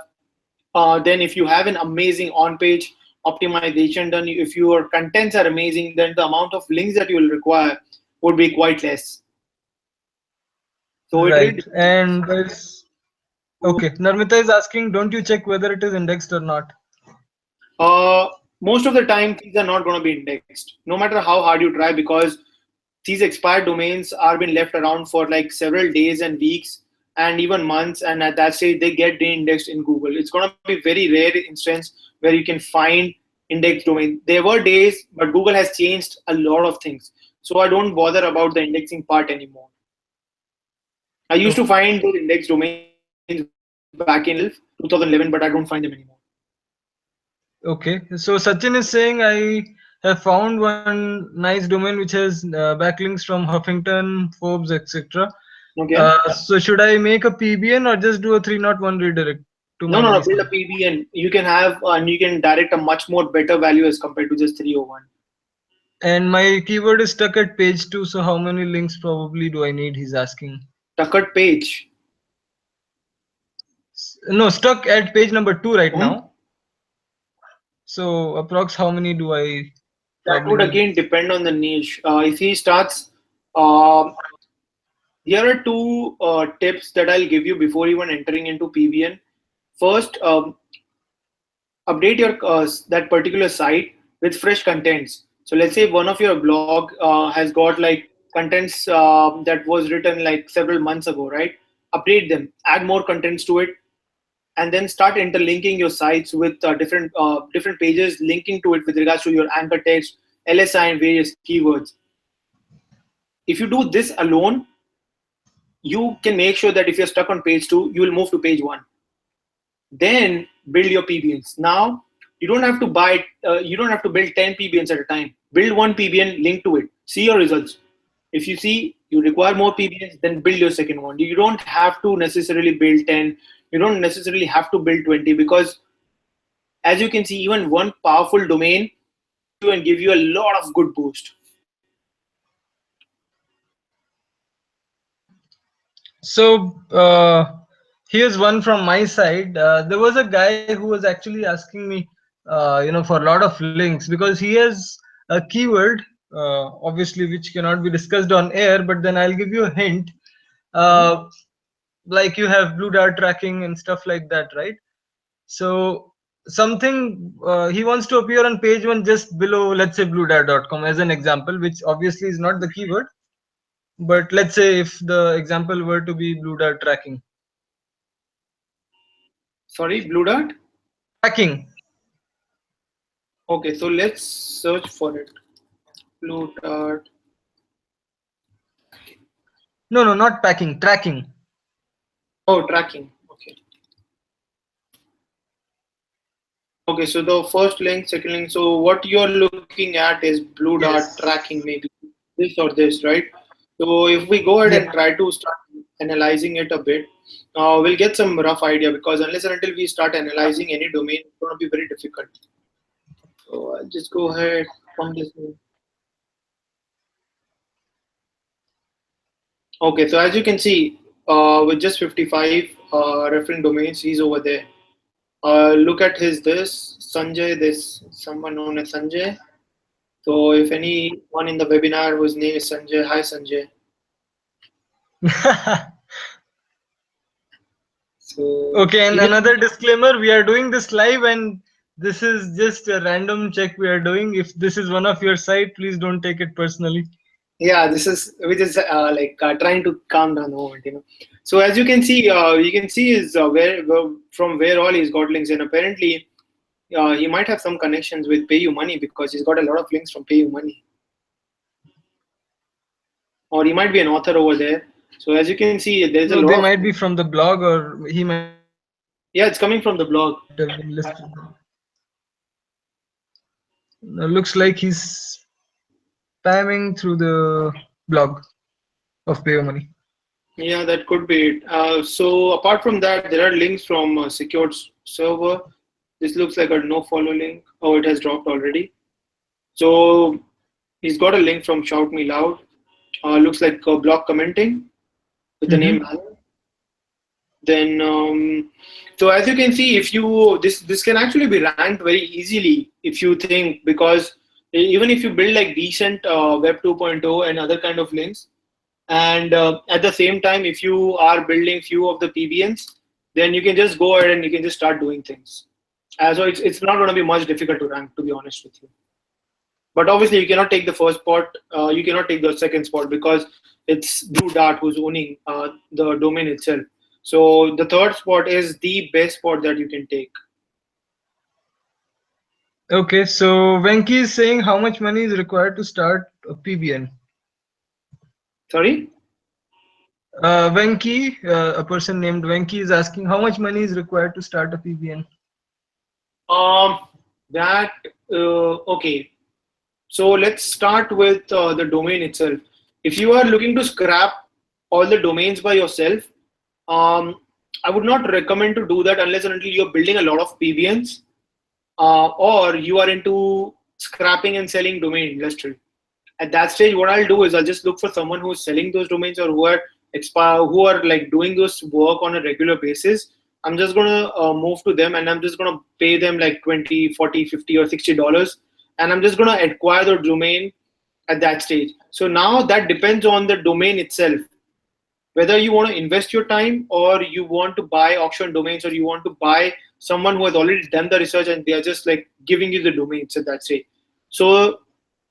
Then if you have an amazing on-page optimization done, if your contents are amazing, then the amount of links that you will require would be quite less. So it really Right. depends. And there's okay. Narmita is asking, don't you check whether it is indexed or not? Uh, Most of the time, things are not going to be indexed, no matter how hard you try, because these expired domains are being left around for like several days and weeks and even months, and at that stage they get de-indexed in Google. It's going to be very rare instance where you can find indexed domain. There were days, but Google has changed a lot of things, so I don't bother about the indexing part anymore. I used to find those indexed domains back in 2011, but I don't find them anymore. Okay. So Sachin is saying, I have found one nice domain which has backlinks from Huffington, Forbes, etc. Okay. So should I make a PBN or just do a 301 redirect to No, my no, no. nice Build a one? PBN. You can have and you can direct a much more better value as compared to just 301. And my keyword is stuck at page 2, so how many links probably do I need? He's asking. Tuckered page. No, stuck at page number 2 right Mhm. now. So approx how many do I That probably would need? again depend on the niche. If he starts, uh, here are two tips that I'll give you before even entering into PBN. First, update your that particular site with fresh contents. So let's say one of your blog has got like contents that was written like several months ago, right? Update them, add more contents to it, and then start interlinking your sites with different pages, linking to it with regards to your anchor text, LSI, and various keywords. If you do this alone, you can make sure that if you're stuck on page 2, you will move to page 1. Then build your PBNs. Now you don't have to you don't have to build 10 PBNs at a time. Build one PBN, link to it, see your results. If you see you require more PBNs, then build your second one. You don't have to necessarily build 10. You don't necessarily have to build 20, because as you can see, even one powerful domain you and give you a lot of good boost. So here's one from my side. There was a guy who was actually asking me, for a lot of links, because he has a keyword, obviously, which cannot be discussed on air. But then I'll give you a hint. Uh, like you have blue dart tracking and stuff like that, right? So something he wants to appear on page 1 just below, let's say bluedart.com as an example, which obviously is not the keyword. But let's say if the example were to be blue dart tracking. Sorry, Blue Dart? Tracking. Okay, so let's search for it. Blue Dart. No, no, not packing, tracking. Oh, tracking. Okay. Okay, so the first link, second link. So what you're looking at is Blue Dart tracking, Yes. maybe this or this, right? So if we go ahead Yep. and try to start analyzing it a bit, we'll get some rough idea, because unless and until we start analyzing any domain, it's going to be very difficult. So I'll just go ahead from this way. Okay, so as you can see, with just 55 referring domains, he's over there. Look at his this Sanjay, this someone known as Sanjay. So if anyone in the webinar whose name is Sanjay, hi Sanjay. So Okay, and even another disclaimer, we are doing this live and this is just a random check we are doing. If this is one of your site, please don't take it personally. yeah, this is we just trying to calm down the moment, you know. So as you can see is from where all he's got links, and apparently he might have some connections with PayUmoney, because he's got a lot of links from PayUmoney, or he might be an author over there. So as you can see, there's a No, they lot of might be from the blog or he might be from the website. Yeah, it's coming from the blog. Have been listed. Looks like he's spamming through the blog of Pay Money. Yeah, that could be it. So apart from that, there are links from a secured server. This looks like a no follow link. Oh, it has dropped already. So he's got a link from Shout Me Loud. Looks like a blog commenting with the name Mm-hmm. Alan. Then so as you can see, if you this can actually be ranked very easily if you think, because even if you build like decent web 2.0 and other kind of links, and at the same time if you are building few of the PBNs, then you can just go ahead and you can just start doing things. So it's not going to be much difficult to rank, to be honest with you. But obviously you cannot take the first spot, you cannot take the second spot because it's Drew Dart who's owning the domain itself. So the third spot is the best spot that you can take. Okay, so Venki is saying how much money is required to start a PBN. Sorry? Venki, a person named Venki, is asking how much money is required to start a PBN. Um, that okay. So let's start with the domain itself. If you are looking to scrap all the domains by yourself, I would not recommend to do that unless and until you're building a lot of PBNs, or you are into scrapping and selling domain industry. At that stage, what I'll do is I'll just look for someone who's selling those domains or who are like doing this work on a regular basis. I'm just gonna move to them and I'm just gonna pay them like 20, 40, 50 or $60, and I'm just gonna acquire the domain at that stage. So now that depends on the domain itself, whether you want to invest your time or you want to buy auction domains or you want to buy someone who has already done the research and they are just like giving you the domains at that stage. So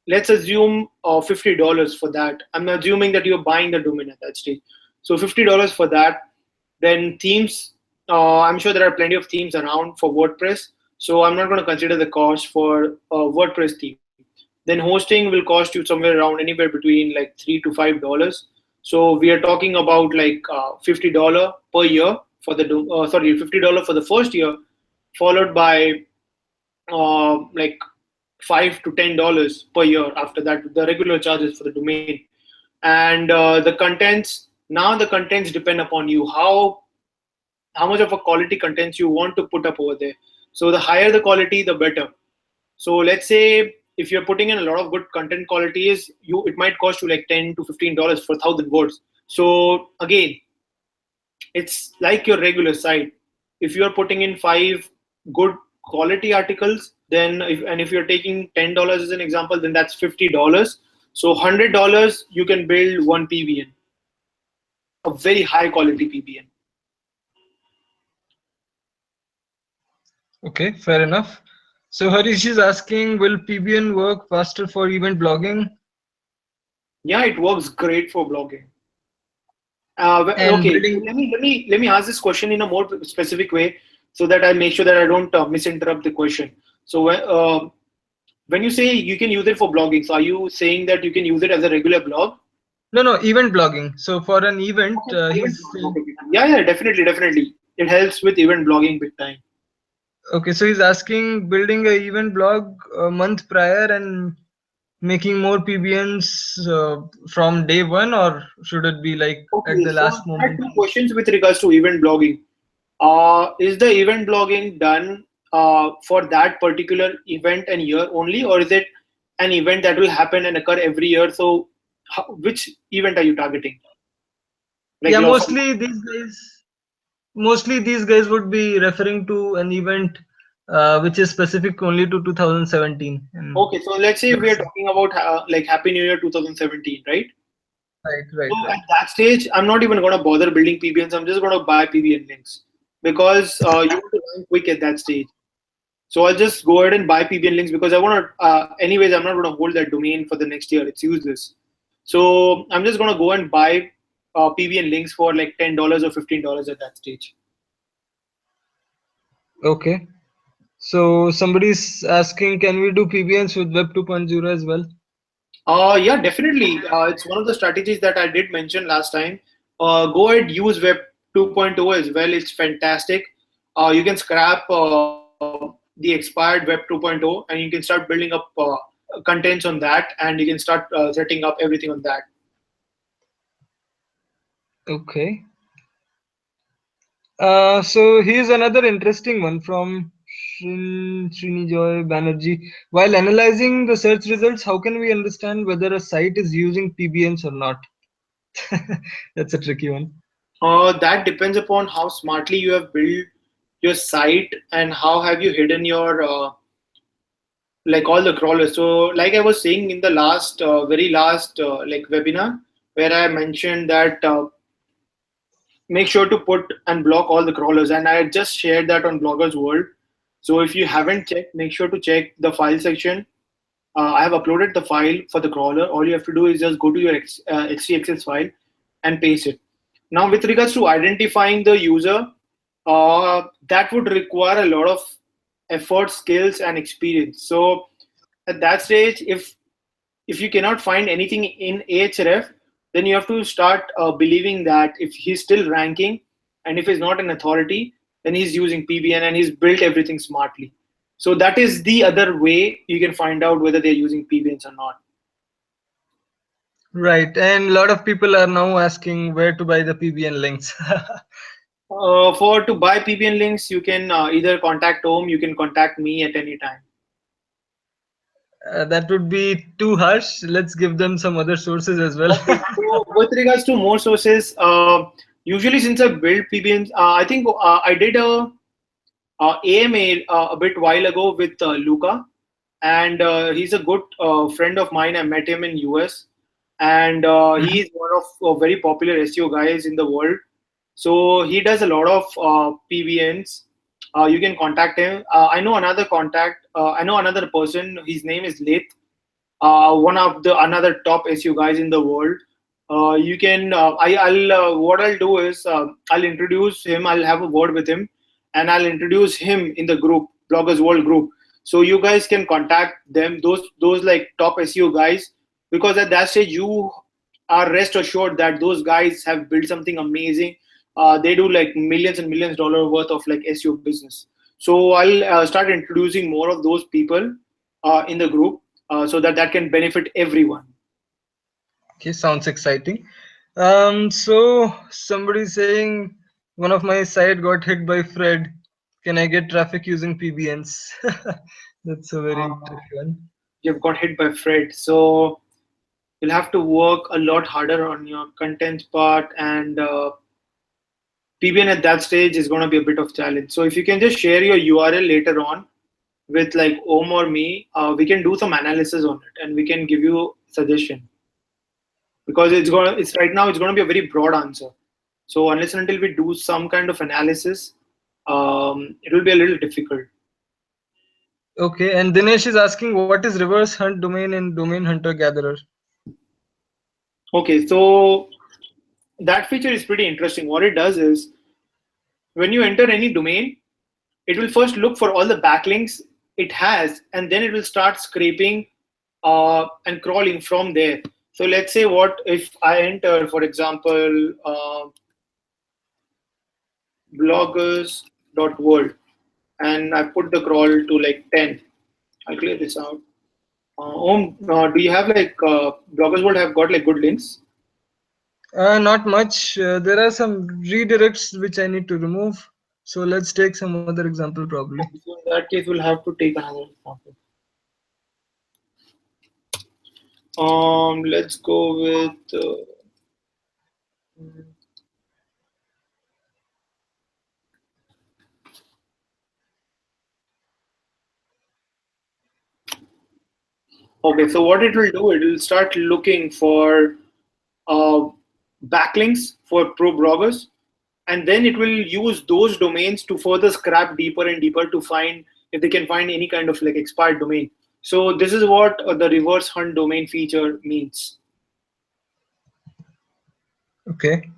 let's assume $50 for that. I'm assuming that you're buying the domain at that stage. So $50 for that. Then themes, I'm sure there are plenty of themes around for WordPress. So I'm not going to consider the cost for a WordPress theme. Then hosting will cost you somewhere around anywhere between like $3 to $5. So we are talking about like $50 per year for the $50 for the first year, followed by like $5 to $10 per year after that, the regular charges for the domain. And the contents, now the contents depend upon you, how much of a quality contents you want to put up over there. So the higher the quality, the better. So let's say if you're putting in a lot of good content qualities, it might cost you like $10 to $15 for 1,000 words. So again, it's like your regular site. If you're putting in 5 good quality articles, then if you're taking $10 as an example, then that's $50. So $100 you can build one PBN, a very high quality PBN. Okay, fair enough. So Harish is asking, will PBN work faster for event blogging? Yeah, it works great for blogging. And Okay, building. let me ask this question in a more specific way so that I make sure that I don't misinterrupt the question. So when you say you can use it for blogging, so are you saying that you can use it as a regular blog? No, event blogging. So for an event, Event he's blogging, okay. Yeah, definitely. It helps with event blogging big time. okay. So he's asking building a event blog a month prior and making more PBNs from day one, or should it be like at Okay, the so last I had moment? 2 questions with regards to event blogging. Is the event blogging done for that particular event and year only, or is it an event that will happen and occur every year? So, which event are you targeting? Like Yeah, your mostly these guys would be referring to an event which is specific only to 2017. And okay, so let's say we are talking about like Happy New Year 2017, right? So right. at that stage, I'm not even going to bother building PBNs. I'm just going to buy PBN links because you want to run quick at that stage. So I'll just go ahead and buy PBN links because I want to. Anyways, I'm not going to hold that domain for the next year. It's useless. So I'm just going to go and buy PBN links for like $10 or $15 at that stage. Okay. So somebody's asking, can we do PBNs with Web 2.0 as well? Yeah, definitely. It's one of the strategies that I did mention last time. Go ahead, use Web 2.0 as well. It's fantastic. you can scrap the expired Web 2.0 and you can start building up contents on that, and you can start setting up everything on that. Okay. So here's another interesting one from Srinijoy Banerjee. While analyzing the search results, how can we understand whether a site is using PBNs or not? That's a tricky one. That depends upon how smartly you have built your site and how have you hidden your like all the crawlers. So like I was saying in the last very last like webinar, where I mentioned that make sure to put and block all the crawlers, and I just shared that on Bloggers World. So if you haven't checked, make sure to check the file section. I have uploaded the file for the crawler. All you have to do is just go to your XTXS file and paste it. Now with regards to identifying the user, that would require a lot of effort, skills, and experience. So at that stage, if you cannot find anything in Ahref, then you have to start believing that if he's still ranking and if he's not an authority, then he's using PBN and he's built everything smartly. So that is the other way you can find out whether they're using PBNs or not. Right, and a lot of people are now asking where to buy the PBN links. For to buy PBN links, you can either contact Om, you can contact me at any time. That would be too harsh. Let's give them some other sources as well. So with regards to more sources, usually since I built PBNs, I think I did a AMA a bit while ago with Luca, and he's a good friend of mine. I met him in US, and he's one of very popular SEO guys in the world. So he does a lot of PBNs. You can contact him. I know another contact. I know another person. His name is Leth, one of the another top SEO guys in the world. You can. I'll. What I'll do is I'll introduce him. I'll have a word with him, and I'll introduce him in the group, Bloggers World group. So you guys can contact them. Those like top SEO guys, because at that stage you are rest assured that those guys have built something amazing. They do like millions and millions dollar worth of like SEO business. So I'll start introducing more of those people in the group so that can benefit everyone. Okay, sounds exciting. So somebody saying one of my site got hit by Fred. Can I get traffic using PBNs? That's a very tricky one. You've got hit by Fred, so you'll have to work a lot harder on your content part, and PBN at that stage is going to be a bit of challenge. So if you can just share your URL later on with like Om or me, we can do some analysis on it and we can give you suggestion, because it's right now it's going to be a very broad answer. So unless and until we do some kind of analysis, it will be a little difficult. Okay, and Dinesh is asking what is reverse hunt domain in domain hunter gatherer? Okay, so that feature is pretty interesting. What it does is when you enter any domain, it will first look for all the backlinks it has, and then it will start scraping and crawling from there. So let's say what if I enter, for example, bloggers.world, and I put the crawl to like 10. I'll clear this out. Do you have like Bloggers World have got like good links? Not much. There are some redirects which I need to remove. So let's take some other example probably. So in that case, we'll have to take another example. Let's go with. Okay, so what it will do, it will start looking for backlinks for pro bloggers, and then it will use those domains to further scrap deeper and deeper to find if they can find any kind of like expired domain. So this is what the reverse hunt domain feature means. Okay.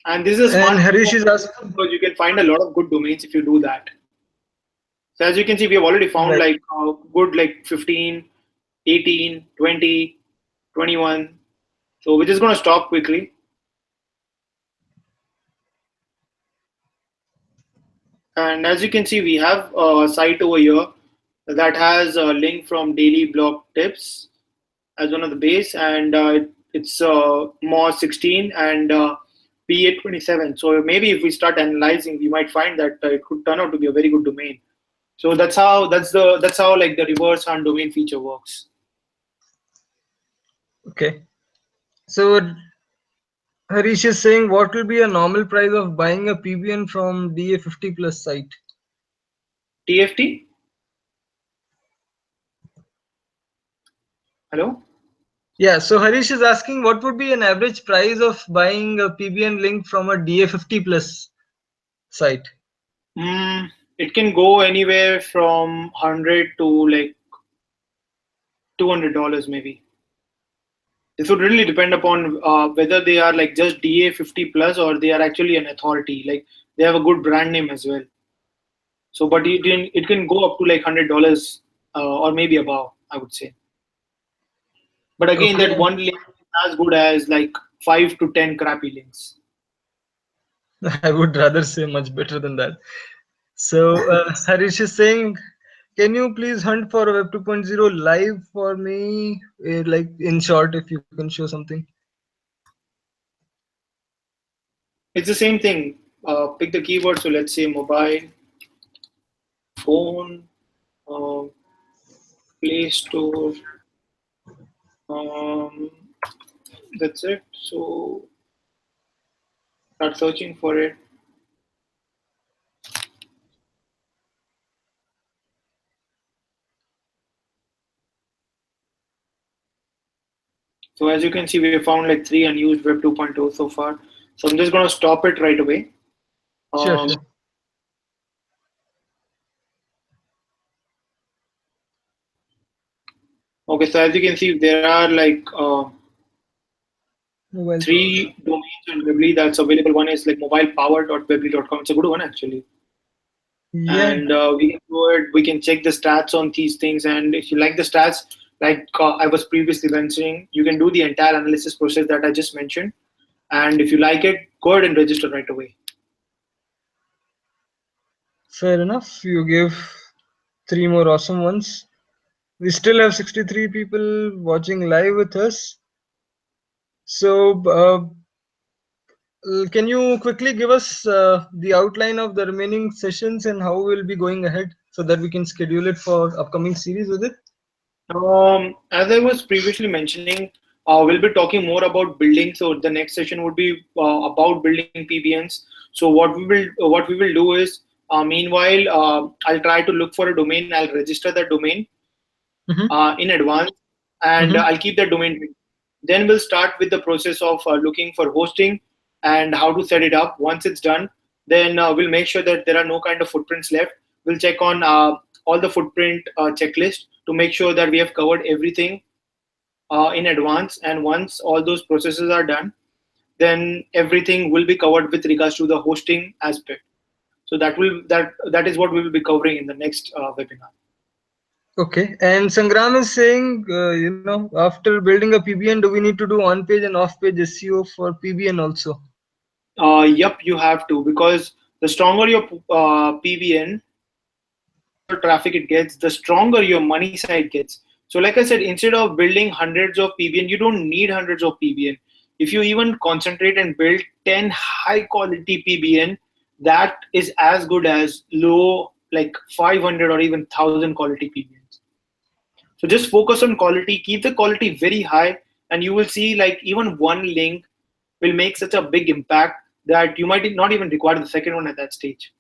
And this is a smart And Harish is asking because you can find a lot of good domains if you do that. So as you can see, we have already found right. like good like 15, 18, 20, 21. So we're just going to stop quickly. And as you can see, we have a site over here that has a link from Daily Blog Tips as one of the base, and it's MOS 16 and P8 27. So maybe if we start analyzing, we might find that it could turn out to be a very good domain. So that's how like the reverse hunt domain feature works. Okay. So Harish is saying, what will be a normal price of buying a PBN from DA50 plus site? TFT? Hello? Yeah, so Harish is asking, what would be an average price of buying a PBN link from a DA50 plus site? It can go anywhere from 100 to like $200 maybe. This would really depend upon whether they are like just DA50 plus or they are actually an authority. Like they have a good brand name as well. So, but it can go up to like $100 or maybe above, I would say. But again, Okay. that one link is as good as like 5 to 10 crappy links. I would rather say much better than that. So Harish is saying, can you please hunt for a Web 2.0 live for me? Like in short, if you can show something. It's the same thing. Pick the keyword. So let's say mobile, phone, uh, Play Store. Um, that's it. So start searching for it. So as you can see, we have found like 3 unused Web 2.0 so far. So I'm just going to stop it right away. Sure, Um, sure. okay, so as you can see, there are like Mobile 3 domains on Weebly that's available. One is like mobilepower.weebly.com. It's a good one actually. Yeah, And we can go ahead, we can check the stats on these things. And if you like the stats, like I was previously mentioning, you can do the entire analysis process that I just mentioned. And if you like it, go ahead and register right away. fair enough. You gave 3 more awesome ones. We still have 63 people watching live with us. So, can you quickly give us the outline of the remaining sessions and how we'll be going ahead so that we can schedule it for upcoming series with it? As I was previously mentioning, we'll be talking more about building. So the next session would be about building PBNs. So what we will do is, meanwhile, I'll try to look for a domain. I'll register that domain Mm-hmm. in advance, and Mm-hmm. I'll keep that domain. Then we'll start with the process of looking for hosting and how to set it up. Once it's done, then we'll make sure that there are no kind of footprints left. We'll check on all the footprint checklist to make sure that we have covered everything in advance. And once all those processes are done, then everything will be covered with regards to the hosting aspect. So that is what we will be covering in the next webinar. Okay, and Sangram is saying, after building a PBN, do we need to do on-page and off-page SEO for PBN also? Yep, you have to, because the stronger your PBN, traffic it gets, the stronger your money side gets. So like I said, instead of building hundreds of PBN, you don't need hundreds of PBN. If you even concentrate and build 10 high quality PBN, that is as good as low like 500 or even 1000 quality PBNs. So just focus on quality, keep the quality very high, and you will see like even one link will make such a big impact that you might not even require the second one at that stage.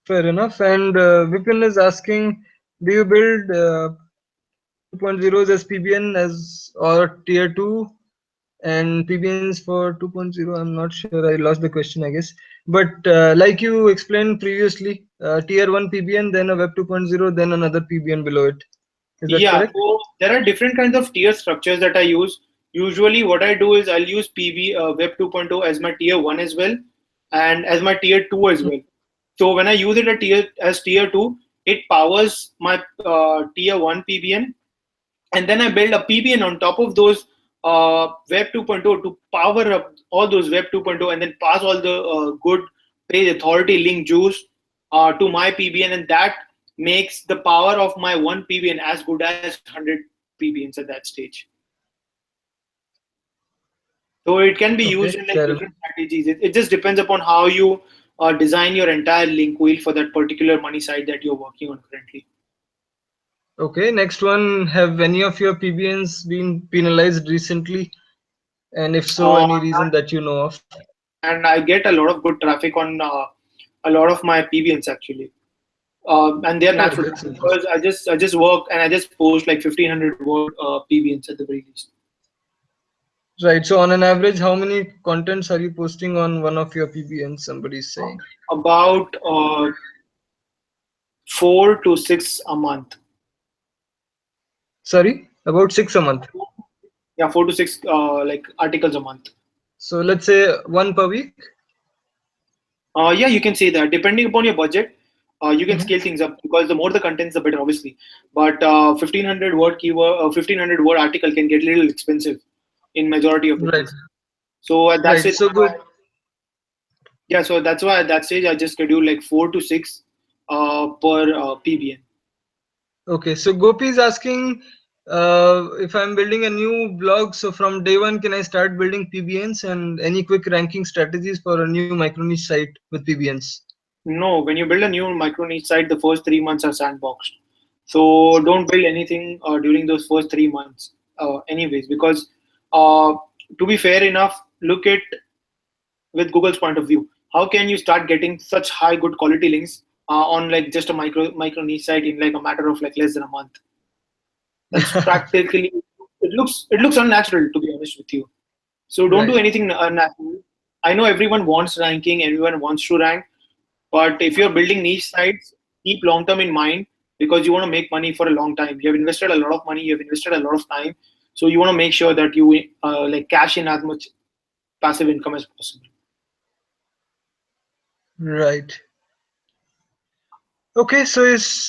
Fair enough. And Vipin is asking, do you build 2.0s as PBN as or tier 2 and PBNs for 2.0? I'm not sure. I lost the question, I guess. But like you explained previously, tier 1 PBN, then a Web 2.0, then another PBN below it. Is that Yeah, correct? so there are different kinds of tier structures that I use. Usually, what I do is I'll use Web 2.0 as my tier 1 as well, and as my tier 2 as well. So when I use it as tier 2, it powers my tier 1 PBN, and then I build a PBN on top of those Web 2.0 to power up all those Web 2.0 and then pass all the good page authority link juice to my PBN, and that makes the power of my one PBN as good as 100 PBNs at that stage. So it can be Okay, used in like fair enough. different strategies. It just depends upon how you design your entire link wheel for that particular money site that you're working on currently. Okay, next one. Have any of your PBNs been penalized recently? And if so, any reason that you know of? And I get a lot of good traffic on a lot of my PBNs actually. And they are Oh, natural that's because interesting. I just work and I just post like 1500 word PBNs at the very least. Right. So on an average, how many contents are you posting on one of your PBNs? Somebody's saying. About 4 to 6 a month. Sorry, about six a month. Yeah, 4 to 6 like articles a month. So let's say one per week. Yeah, you can say that. Depending upon your budget, you can Mhm. scale things up because the more the contents, the better, obviously. But 1500 word keyword, 1500 word article can get a little expensive in majority of the Right. cases. So at that Right. stage, So good. yeah, so that's why at that stage I just schedule like 4 to 6 per PBN. Okay. So Gopi is asking if I'm building a new blog. So from day one, can I start building PBNs and any quick ranking strategies for a new micro niche site with PBNs? No, when you build a new micro niche site, the first 3 months are sandboxed. So don't build anything during those first 3 months, anyways, because uh, to be fair enough, look at with Google's point of view. How can you start getting such high good quality links on like just a micro niche site in like a matter of like less than a month? That's practically it looks unnatural to be honest with you. So don't do Right. anything unnatural. I know everyone wants ranking, everyone wants to rank, but if you're building niche sites, keep long term in mind because you want to make money for a long time. You have invested a lot of money, you have invested a lot of time, so you want to make sure that you like cash in as much passive income as possible. Right. Okay, so it's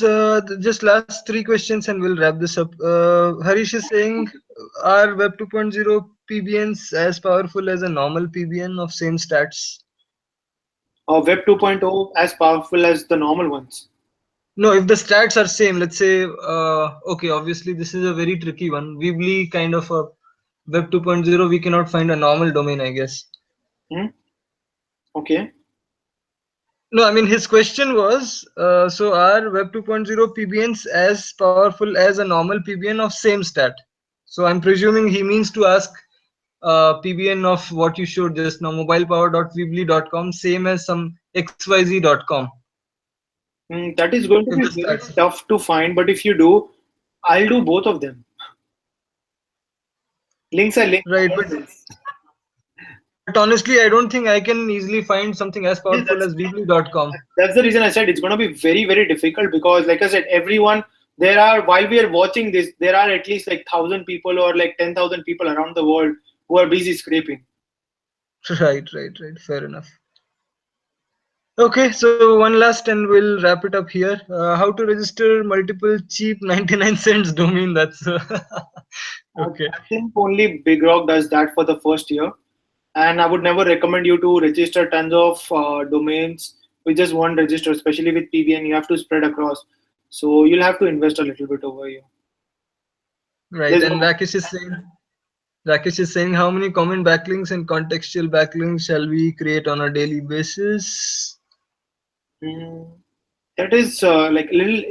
just last three questions and we'll wrap this up. Harish is saying, are Web 2.0 PBNs as powerful as a normal PBN of same stats? Web 2.0 as powerful as the normal ones. No, if the stats are same, let's say, okay, obviously this is a very tricky one. Weebly kind of a Web 2.0, we cannot find a normal domain, I guess. Hmm? Okay. No, I mean his question was, so are Web 2.0 PBNs as powerful as a normal PBN of same stat? So I'm presuming he means to ask PBN of what you showed just now, mobilepower.weebly.com, same as some xyz.com. That is going to If be the very stats. tough to find, but if you do, I'll do both of them. Links are links. Right, but honestly, I don't think I can easily find something as Yeah, powerful as weebly.com. that's the reason I said it's going to be very, very difficult because, like I said, everyone there are while we are watching this, there are at least like 1,000 people or like 10,000 people around the world who are busy scraping. Right. Fair enough. Okay, so one last and we'll wrap it up here. How to register multiple cheap 99 cents domain? That's okay. I think only Big Rock does that for the first year, and I would never recommend you to register tons of domains with just one register, especially with PBN. You have to spread across, so you'll have to invest a little bit over here. Right. There's And no Rakesh is saying how many common backlinks and contextual backlinks shall we create on a daily basis? Mm, that is like a little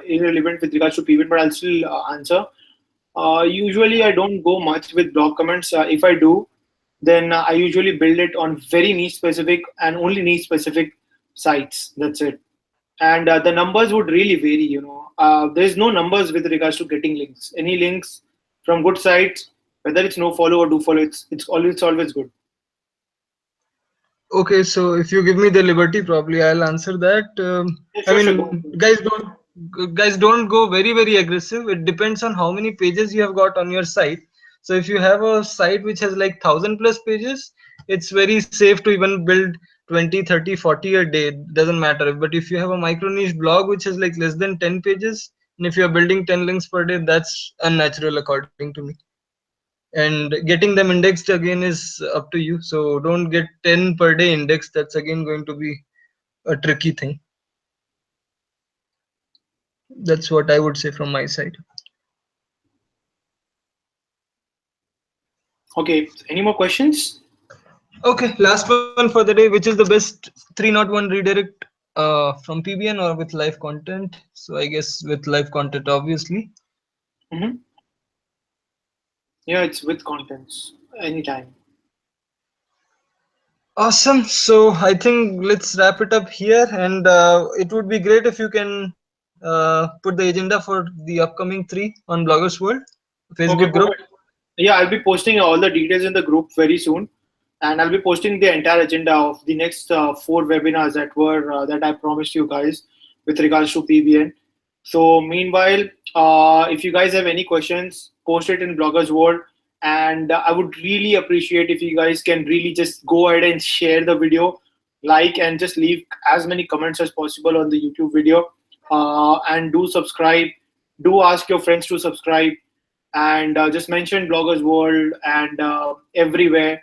irrelevant with regards to PBN, but I'll still answer. Usually, I don't go much with blog comments. If I do, then I usually build it on very niche specific and only niche specific sites. That's it. And the numbers would really vary. There's no numbers with regards to getting links. Any links from good sites, whether it's no follow or do follow, it's always good. Okay, so if you give me the liberty, probably I'll answer that. Yeah, I sure, sure. Go mean, ahead. guys don't go very aggressive. It depends on how many pages you have got on your site. So if you have a site which has like 1,000 plus pages, it's very safe to even build 20, 30, 40 a day. It doesn't matter. But if you have a micro niche blog which has like less than 10 pages, and if you're building 10 links per day, that's unnatural according to me. And getting them indexed again is up to you, so don't get 10 per day indexed. That's again going to be a tricky thing. That's what I would say from my side. Okay, any more questions? Okay, last one for the day. Which is the best 301 redirect from PBN or with live content? So I guess with live content, obviously. Mm-hmm. Yeah, it's with contents anytime. Awesome. So I think let's wrap it up here, and it would be great if you can put the agenda for the upcoming 3 on Bloggers World Facebook Okay, group. perfect. Yeah, I'll be posting all the details in the group very soon, and I'll be posting the entire agenda of the next 4 webinars that I promised you guys with regards to PBN. So meanwhile, if you guys have any questions, post it in Bloggers World, and I would really appreciate if you guys can really just go ahead and share the video, like, and just leave as many comments as possible on the YouTube video, and do subscribe. Do ask your friends to subscribe, and just mention Bloggers World and everywhere.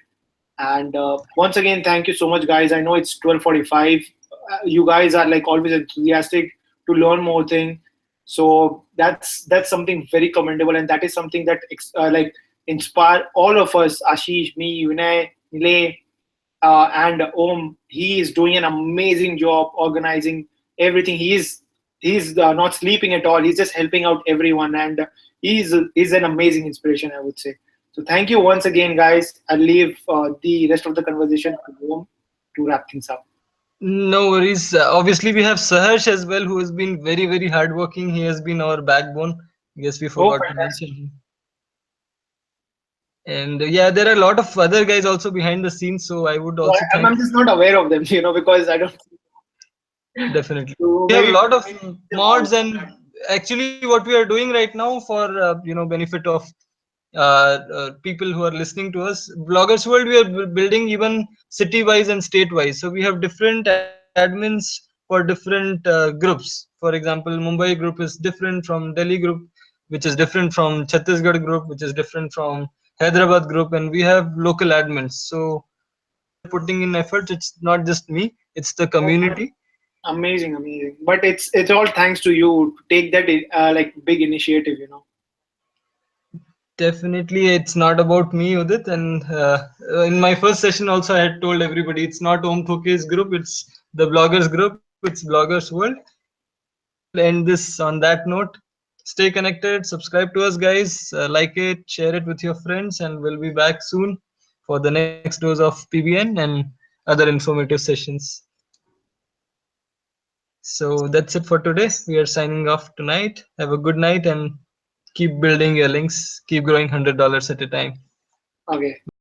And once again, thank you so much, guys. I know it's 12:45. You guys are like always enthusiastic to learn more things. So that's something very commendable, and that is something that like inspire all of us. Ashish, me, Vinay, Nile, and Om. He is doing an amazing job organizing everything. He's not sleeping at all. He's just helping out everyone, and he's an amazing inspiration, I would say. So thank you once again, guys. I'll leave the rest of the conversation to Om to wrap things up. No worries. Obviously, we have Saharsh as well, who has been very, very hardworking. He has been our backbone. Guess we Oh, forgot to fantastic. mention him. And yeah, there are a lot of other guys also behind the scenes. So I would So also thank I'm just not aware of them, because I don't. definitely. So We have a maybe lot of them out. mods, and actually, what we are doing right now for benefit of people who are listening to us, Bloggers World, we are building even city-wise and state-wise. So we have different admins for different groups. For example, Mumbai group is different from Delhi group, which is different from Chhattisgarh group, which is different from Hyderabad group, and we have local admins. So we are putting in efforts. It's not just me; it's the Oh, community. amazing, amazing. But it's all thanks to you to take that like big initiative. Definitely, it's not about me, Udit. And in my first session, also, I had told everybody it's not Om Thuke's group, it's the bloggers group, it's Bloggers World. So we'll end this on that note. Stay connected, subscribe to us, guys, like it, share it with your friends, and we'll be back soon for the next dose of PBN and other informative sessions. So that's it for today. We are signing off tonight. Have a good night and keep building your links, keep growing $100 at a time. Okay. Bye.